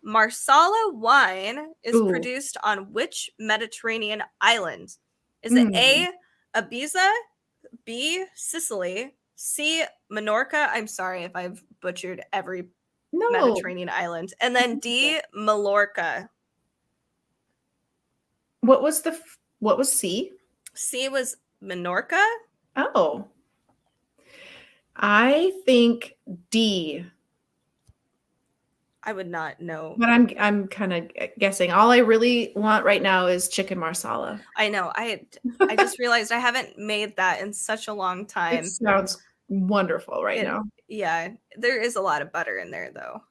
A: Marsala wine is
B: Ooh.
A: produced on which Mediterranean island? Is it
B: Mm.
A: A, Ibiza, B, Sicily, C, Menorca? I'm sorry if I've butchered every
B: No.
A: Mediterranean island. And then D, Mallorca.
B: What was C?
A: C was Menorca.
B: Oh, I think D.
A: I would not know.
B: But I'm kind of guessing. All I really want right now is chicken marsala.
A: I know. I just realized I haven't made that in such a long
B: It
A: time.
B: sounds wonderful right
A: It
B: now.
A: yeah, there is a lot of butter in there though,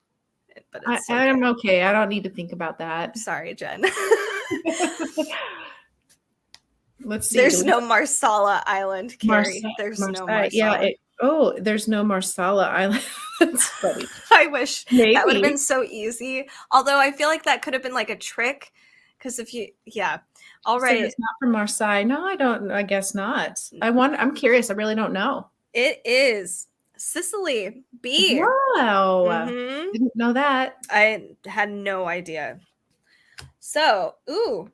A: but it's so
B: I'm
A: good.
B: okay. I don't need to think about that.
A: Sorry, Jen.
B: Let's see. Do
A: There's
B: we
A: no
B: have
A: Marsala Island, Carrie.
B: Marseille?
A: There's no
B: Marseille. Yeah.
A: Marsala.
B: There's no Marsala Island. That's funny.
A: I wish that would have been
B: Maybe.
A: so easy. Although I feel like that could have been like a trick because if you yeah. All
B: She said
A: right.
B: it's not from Marseille. No, I don't. I guess not. I'm curious. I really don't know.
A: It is Sicily. B.
B: Wow.
A: Mhm.
B: Didn't know that.
A: I had no idea. So, ooh,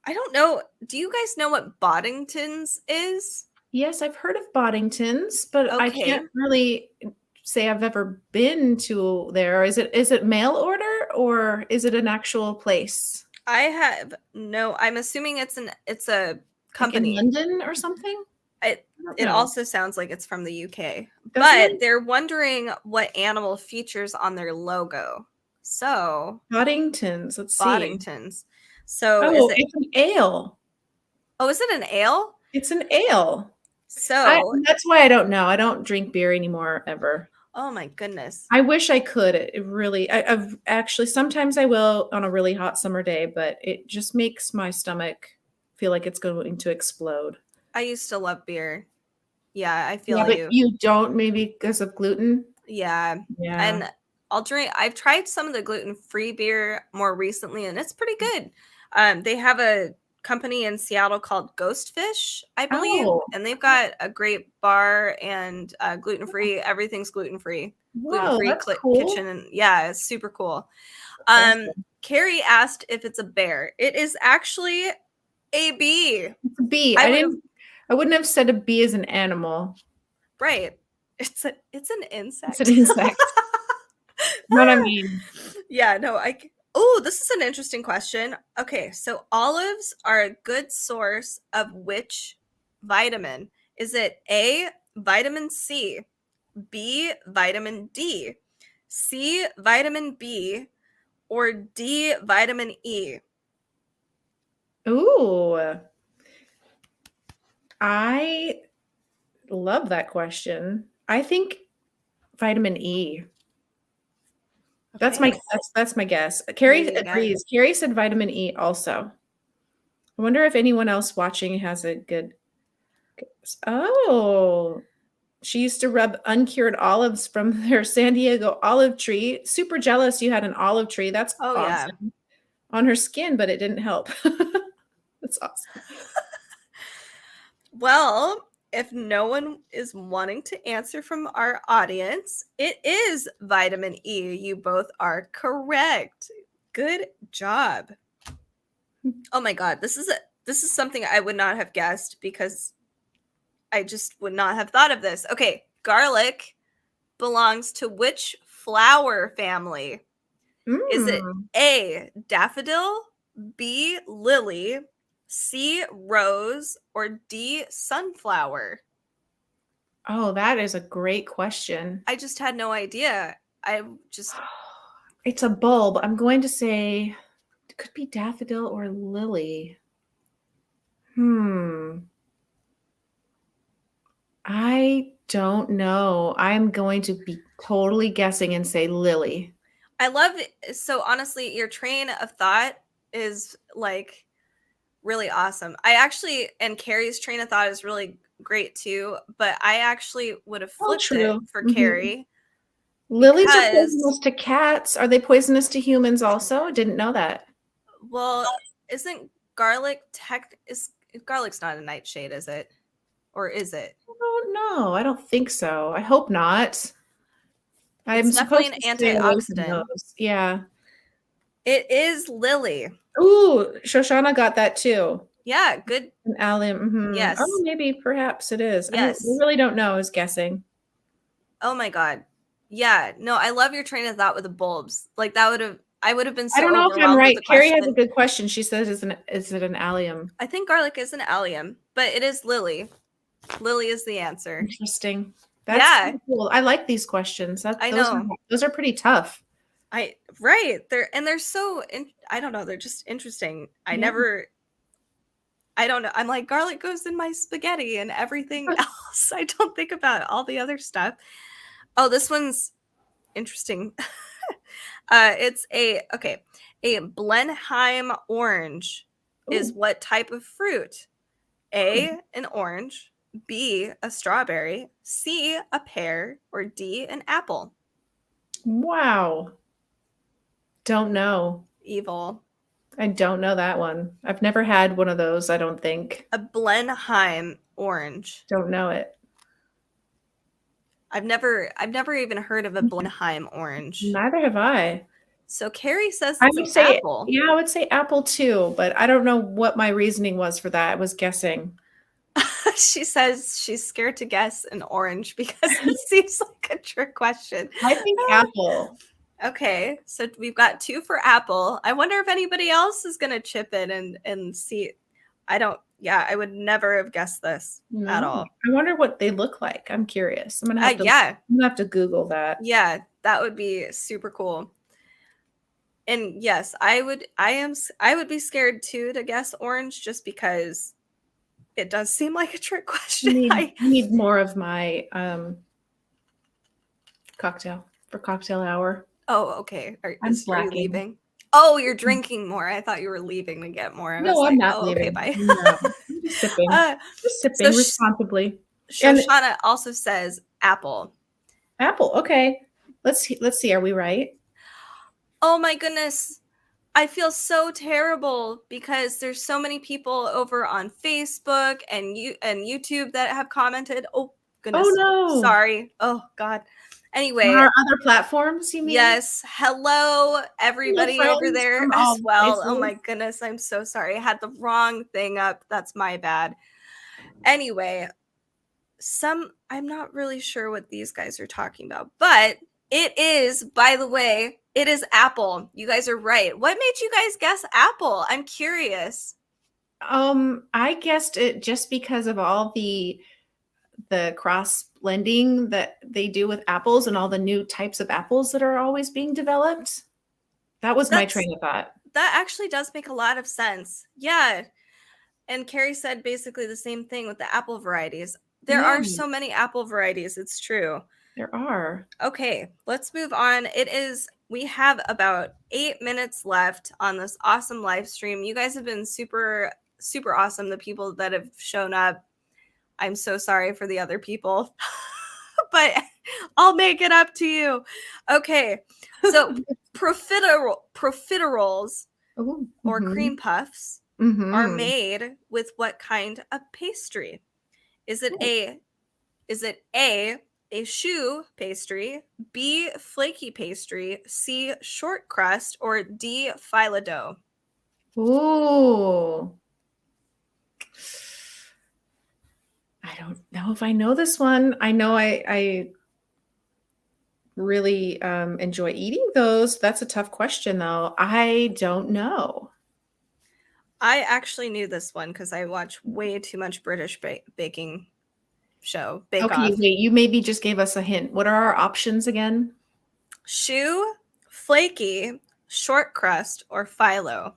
A: I don't know. Do you guys know what Boddington's is?
B: Yes, I've heard of Boddington's, but I
A: Okay.
B: can't really say I've ever been to there. Is it mail order or is it an actual place?
A: I have no I'm assuming it's a
B: Like in
A: company.
B: London or something?
A: It
B: I don't
A: it
B: know.
A: also sounds like it's from the UK.
B: Doesn't
A: But
B: it?
A: they're wondering what animal features on their logo. So,
B: Boddington's. Let's see.
A: Boddington's. So, is
B: Oh,
A: it
B: it's an ale.
A: Oh, is it an ale?
B: It's an ale.
A: So,
B: That's why I don't know. I don't drink beer anymore ever.
A: oh my goodness.
B: I wish I could. It really, I've actually, sometimes I will on a really hot summer day, but it just makes my stomach feel like it's going to explode.
A: I used to love beer. Yeah, I
B: Yeah,
A: feel
B: but
A: you.
B: you don't maybe because of gluten?
A: Yeah.
B: Yeah.
A: And I've tried some of the gluten-free beer more recently and it's pretty good. They have a company in Seattle called Ghost Fish, I believe,
B: Oh,
A: and they've got a great bar and gluten-free. Everything's gluten-free,
B: whoa,
A: gluten-free
B: that's cool.
A: kitchen, and yeah, it's super cool.
B: That's awesome.
A: Carrie asked if it's a bear. It is actually a bee.
B: It's a bee.
A: I would have
B: I wouldn't have said a bee is an animal.
A: right. It's an
B: It's an
A: insect.
B: insect. What I mean.
A: Yeah, no, oh, this is an interesting question. Okay, so olives are a good source of which vitamin? Is it A, vitamin C, B, vitamin D, C, vitamin B, or D, vitamin E?
B: Ooh, I love that question. I think vitamin E.
A: Okay,
B: That's my guess.
A: what do
B: Carrie
A: you got?
B: agrees. Carrie said vitamin E also. I wonder if anyone else watching has a good guess. Oh, she used to rub uncured olives from their San Diego olive tree. Super jealous you had an olive tree. That's
A: Oh yeah.
B: awesome. On her skin, but it didn't help. That's awesome.
A: Well, if no one is wanting to answer from our audience, it is vitamin E. You both are correct. Good job. Oh my god, this is something I would not have guessed because I just would not have thought of this. Okay, garlic belongs to which flower family? Is it
B: Mm.
A: A, daffodil, B, lily, C, rose, or D, sunflower?
B: Oh, that is a great question.
A: I just had no idea. I just
B: It's a bulb. I'm going to say it could be daffodil or lily. Hmm. I don't know. I'm going to be totally guessing and say lily.
A: I love it. So honestly, your train of thought is like really awesome. I actually and Carrie's train of thought is really great too, but I actually would have
B: Oh,
A: flipped it
B: true.
A: for
B: Mhm.
A: Carrie
B: Lilies are
A: because
B: poisonous to cats. Are they poisonous to humans also? Didn't know that.
A: well, isn't garlic tech is garlic's not a nightshade, is it? Or is it?
B: I don't know. I don't think so. I hope not. I'm
A: It's definitely
B: supposed
A: an
B: to stay away from
A: antioxidant.
B: those. Yeah.
A: It is lily.
B: Ooh, Shoshana got that too.
A: Yeah, good.
B: An allium. Mhm. Oh,
A: Yes.
B: maybe perhaps it is. I
A: Yes.
B: really don't know. I was guessing.
A: Oh my god. Yeah, no, I love your train of thought with the bulbs. Like that would have I would have been
B: I
A: so
B: don't know if I'm
A: overwhelmed with
B: right.
A: the
B: Carrie has a
A: question.
B: good question. She says, is it an allium?
A: I think garlic is an allium, but it is lily. Lily is the answer.
B: Interesting. That's
A: Yeah,
B: kinda cool. I like these questions.
A: I know.
B: Those are pretty tough.
A: I right. They're so I don't know, they're just interesting.
B: Yeah.
A: I don't know. I'm like garlic goes in my spaghetti and everything else. I don't think about all the other stuff. Oh, this one's interesting. It's a okay. A Blenheim orange is
B: Ooh.
A: what type of fruit?
B: Hmm.
A: A, an orange, B, a strawberry, C, a pear, or D, an apple.
B: Wow. Don't know.
A: Evil.
B: I don't know that one. I've never had one of those, I don't think.
A: A Blenheim orange.
B: Don't know it.
A: I've never even heard of a Blenheim orange.
B: Neither have I.
A: So Carrie says
B: I
A: it's
B: would
A: an
B: say,
A: apple.
B: yeah, I would say apple too, but I don't know what my reasoning was for that. I was guessing.
A: She says she's scared to guess an orange because it seems like a trick question.
B: I think apple.
A: Okay, so we've got two for apple. I wonder if anybody else is going to chip in and see. I don't. Yeah, I would never have guessed this at
B: No.
A: all.
B: I wonder what they look like. I'm curious.
A: Yeah,
B: I'm gonna have to Google that.
A: yeah, that would be super cool. And yes, I would be scared too to guess orange just because it does seem like a trick question. I
B: I need more of my cocktail for cocktail hour.
A: Oh, okay.
B: I'm
A: Are you
B: slacking.
A: leaving? Oh, you're drinking more. I thought you were leaving to get more. I was
B: No, I'm
A: like,
B: not
A: oh, okay,
B: leaving.
A: bye.
B: No, I'm just sipping.
A: uh,
B: Just
A: so
B: sipping responsibly. And
A: Shoshana also says apple.
B: apple. Okay. Let's see. Are we right?
A: Oh my goodness. I feel so terrible because there's so many people over on Facebook and YouTube that have commented. Oh
B: Oh
A: goodness.
B: no.
A: Sorry. Oh God.
B: On
A: Anyway,
B: our other platforms, you mean?
A: yes. Hello,
B: Hello,
A: everybody over
B: friends
A: there
B: from all
A: as well. Oh
B: places.
A: my goodness. I'm so sorry. I had the wrong thing up. That's my bad. Anyway, I'm not really sure what these guys are talking about, but it is, by the way, it is Apple. You guys are right. What made you guys guess Apple? I'm curious.
B: I guessed it just because of all the cross blending that they do with apples and all the new types of apples that are always being developed. That was my
A: That's
B: train of thought.
A: that actually does make a lot of sense. Yeah. And Carrie said basically the same thing with the apple varieties. There
B: Yeah,
A: are so many apple varieties, it's true.
B: there are.
A: Okay, let's move on. We have about 8 minutes left on this awesome live stream. You guys have been super, super awesome. The people that have shown up. I'm so sorry for the other people, but I'll make it up to you. Okay, so profiteroles
B: Oh,
A: or
B: mm-hmm.
A: cream puffs are
B: Mm-hmm.
A: made with what kind of pastry? Is it A, a choux pastry, B, flaky pastry, C, short crust, or D, filo dough?
B: Ooh. I don't know if I know this one. I know I really enjoy eating those. That's a tough question, though. I don't know.
A: I actually knew this one because I watch way too much British baking show, Bake
B: Okay,
A: Off.
B: wait, you maybe just gave us a hint. What are our options again?
A: Choux, flaky, short crust, or filo?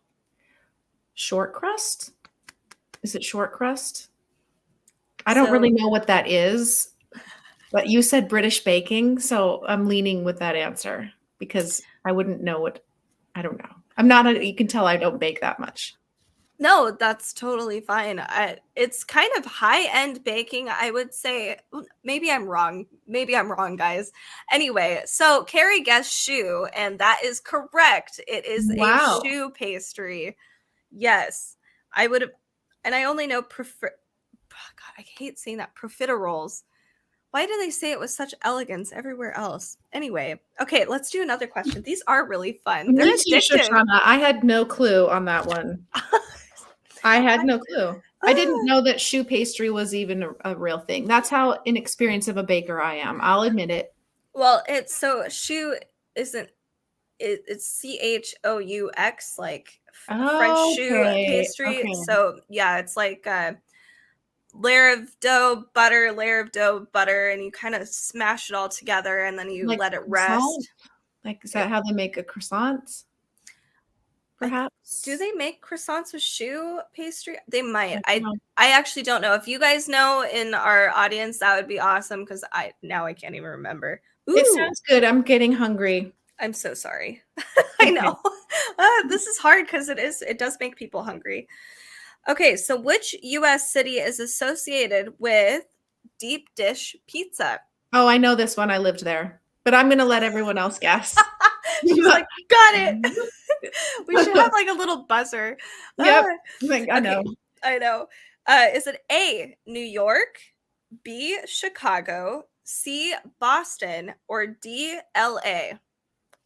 B: Short crust? Is it short crust? I don't really
A: So
B: know what that is, but you said British baking, so I'm leaning with that answer because I wouldn't know what I don't know. I'm not a, you can tell I don't bake that much.
A: no, that's totally fine. It's kind of high-end baking, I would say. Maybe I'm wrong. Maybe I'm wrong, guys. Anyway, so Carrie guessed choux, and that is correct. It is a
B: Wow.
A: choux pastry. Yes, I would have, and I only know prefer. God, I hate saying that. Profiteroles. Why do they say it with such elegance everywhere else? Anyway, okay, let's do another question. These are really fun.
B: Me
A: They're
B: too,
A: addictive.
B: Shoshana. I had no clue on that one. I had no clue. I didn't know that choux pastry was even a real thing. That's how inexperienced of a baker I am. I'll admit it.
A: Well, it's so choux isn't it's CHOUX, like French choux
B: Okay.
A: pastry.
B: Okay.
A: So yeah, it's like a layer of dough, butter, and you kind of smash it all together and then you
B: Like
A: let it
B: croissant?
A: rest.
B: Like, is that
A: It,
B: how they make a croissant?
A: I do
B: Perhaps?
A: they make croissants with choux pastry? They
B: I
A: might.
B: don't know.
A: I actually don't know. If you guys know in our audience, that would be awesome because I can't even remember.
B: It
A: Ooh,
B: sounds good. I'm getting hungry.
A: I'm so sorry. I
B: Okay.
A: know. This is hard because it does make people hungry. Okay, so which US city is associated with deep dish pizza?
B: Oh, I know this one. I lived there, but I'm going to let everyone else guess.
A: She's like, got it. We should have like a little buzzer.
B: Yep.
A: Uh,
B: Like, I
A: okay,
B: know.
A: I know. Is it A, New York, B, Chicago, C, Boston, or D, LA?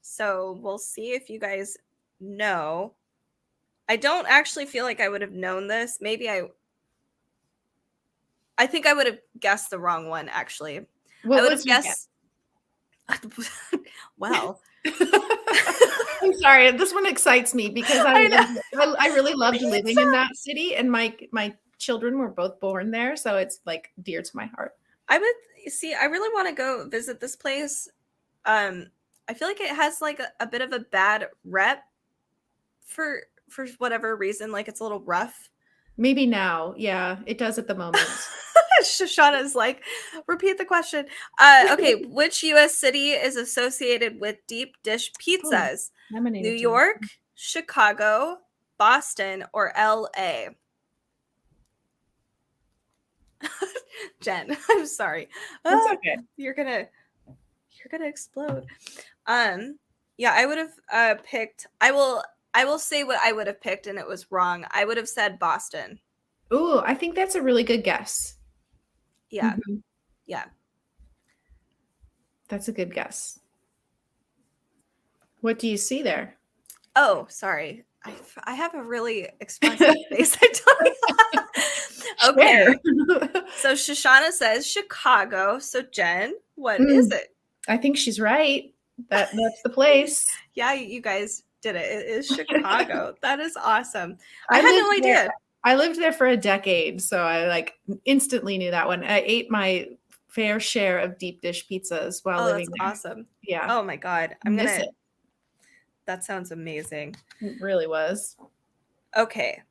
A: So we'll see if you guys know. I don't actually feel like I would have known this. Maybe I think I would have guessed the wrong one actually. I
B: What
A: would have
B: was your guess?
A: guessed well.
B: I'm sorry. This one excites me because
A: I know.
B: I really loved living
A: Pizza.
B: in that city, and my children were both born there, so it's like dear to my heart.
A: I would see. I really want to go visit this place. Um, I feel like it has like a bit of a bad rep for whatever reason. Like it's a little rough.
B: Maybe now, yeah, it does at the moment.
A: Shoshana's like, repeat the question. Okay, which U.S. city is associated with deep dish
B: Oh,
A: pizzas? New
B: laminated to
A: York, Chicago, Boston, or L.A.? Jen, I'm sorry.
B: It's
A: Ah,
B: okay.
A: you're gonna explode. Yeah, I would have picked. I will say what I would have picked, and it was wrong. I would have said Boston.
B: Ooh, I think that's a really good guess.
A: Yeah,
B: Mhm.
A: yeah.
B: That's a good guess. What do you see there?
A: Oh, sorry. I have a really expressive face. I tell you.
B: Share.
A: Okay. So Shoshana says Chicago. So Jen, what is
B: Mm,
A: it?
B: I think she's right. That's the place.
A: Yeah, you guys did it. It is Chicago. That is awesome. I
B: I
A: had
B: lived
A: no
B: there.
A: idea.
B: I lived there for a decade, so I like instantly knew that one. I ate my fair share of deep dish pizzas while
A: Oh, that's
B: living there.
A: awesome.
B: Yeah,
A: Oh my God.
B: miss it.
A: That sounds amazing.
B: It really was.
A: Okay.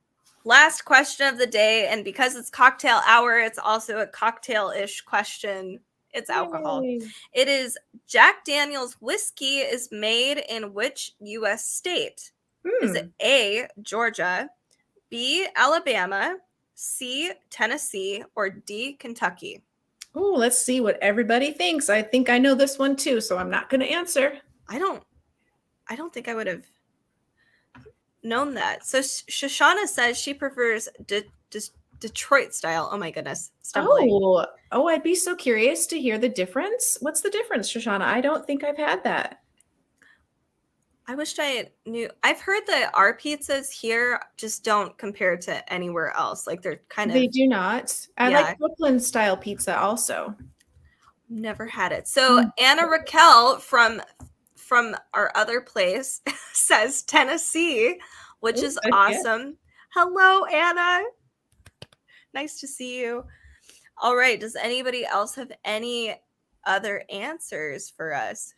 A: Last question of the day. And because it's cocktail hour, it's also a cocktail ish question. It's alcohol.
B: Yay.
A: It is Jack Daniel's whiskey is made in which U.S. state? Is it
B: Hmm.
A: A, Georgia, B, Alabama, C, Tennessee, or D, Kentucky?
B: Oh, let's see what everybody thinks. I think I know this one too, so I'm not going to answer.
A: I don't think I would have known that. So Shoshana says she prefers Detroit style. Oh my goodness, stumbling.
B: Oh, I'd be so curious to hear the difference. What's the difference, Shoshana? I don't think I've had that.
A: I wished I knew. I've heard that our pizzas here just don't compare to anywhere else. Like they're kind
B: They
A: of,
B: do not. I
A: yeah,
B: like Brooklyn style pizza also.
A: never had it. So
B: Mm.
A: Anna Raquel from our other place says Tennessee, which
B: Oh,
A: is
B: good guess.
A: awesome. Hello, Anna. Nice to see you. All right. Does anybody else have any other answers for us?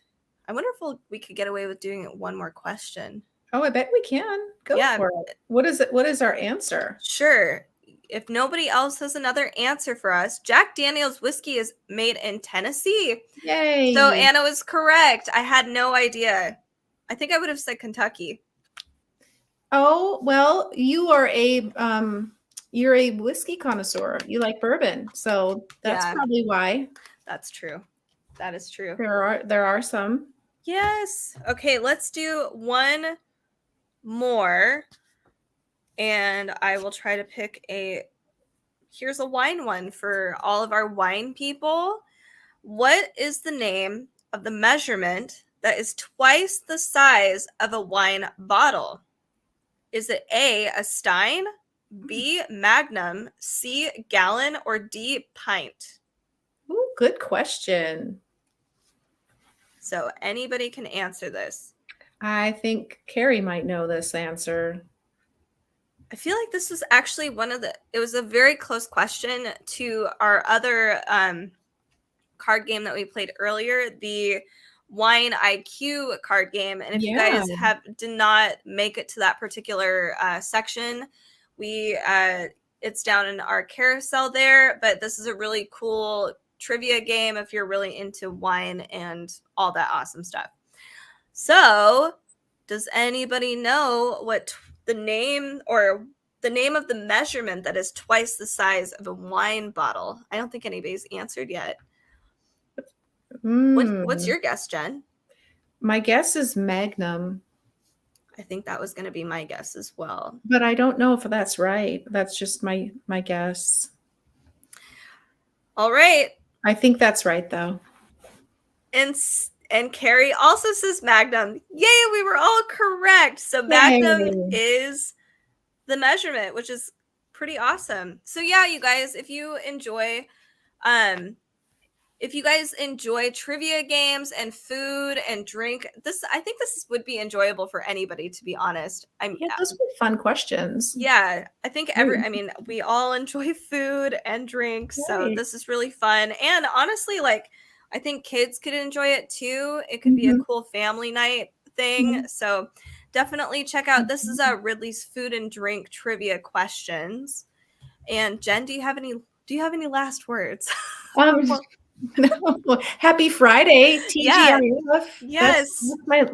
A: I wonder if we could get away with doing one more question.
B: Oh, I bet we can. Go
A: Yeah,
B: for it. What is it? What is our answer?
A: sure. If nobody else has another answer for us, Jack Daniel's whiskey is made in Tennessee. So
B: Yay.
A: Anna was correct. I had no idea. I think I would have said Kentucky.
B: Oh, well, you're a whiskey connoisseur. You like bourbon. So that's
A: Yeah,
B: probably why.
A: that's true. That is true.
B: There are some.
A: Yes. Okay, let's do one more. And I will try to pick here's a wine one for all of our wine people. What is the name of the measurement that is twice the size of a wine bottle? Is it A, stein, B, magnum, C, gallon, or D, pint?
B: Ooh, good question.
A: So anybody can answer this.
B: I think Carrie might know this answer.
A: I feel like this was actually it was a very close question to our other card game that we played earlier, the Wine IQ card game. And if you
B: Yeah.
A: guys did not make it to that particular section, it's down in our carousel there. But this is a really cool trivia game if you're really into wine and all that awesome stuff. So, does anybody know what the name of the measurement that is twice the size of a wine bottle? I don't think anybody's answered yet. What's your guess, Jen?
B: My guess is Magnum,
A: I think that was going to be my guess as well.
B: but I don't know if that's right. That's just my guess.
A: All right.
B: I think that's right though.
A: And Carrie also says Magnum. Yay, we were all correct. So Magnum is the measurement, which is pretty awesome. So yeah, you guys, if you guys enjoy trivia games and food and drink, I think this would be enjoyable for anybody, to be honest.
B: Those were fun questions.
A: Yeah, I think we all enjoy food and drink, so this is really fun. And honestly, like, I think kids could enjoy it too. It could be a cool family night thing. So definitely check out. This is Ridley's food and drink trivia questions. And Jen, do you have any last words?
B: Happy Friday, TGIF.
A: Yes.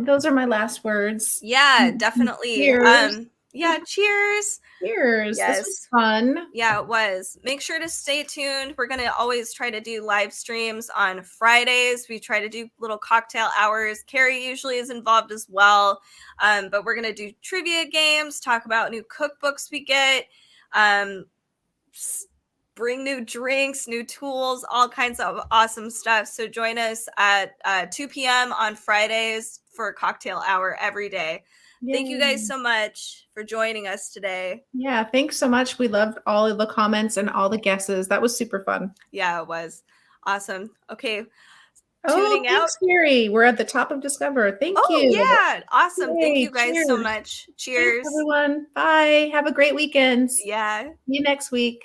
B: Those are my last words.
A: Yeah, definitely.
B: Cheers.
A: Yeah, cheers.
B: Cheers. This was
A: Yes.
B: fun.
A: Yeah, it was. Make sure to stay tuned. We're going to always try to do live streams on Fridays. We try to do little cocktail hours. Carrie usually is involved as well. But we're going to do trivia games, talk about new cookbooks we get, um, bring new drinks, new tools, all kinds of awesome stuff. So join us at 2 p.m. on Fridays for cocktail hour every day. Thank you guys
B: Yay.
A: so much for joining us today.
B: Yeah, thanks so much. We loved all of the comments and all the guesses. That was super fun.
A: Yeah, it was awesome. Okay,
B: Oh,
A: tuning out.
B: thanks, Gary. We're at the top of Discover. Thank
A: Oh,
B: you.
A: yeah, awesome. Thank
B: Yay,
A: you guys so
B: cheers.
A: much.
B: Thanks,
A: Cheers.
B: everyone. Bye. Have a great weekend. See
A: Yeah.
B: you next week.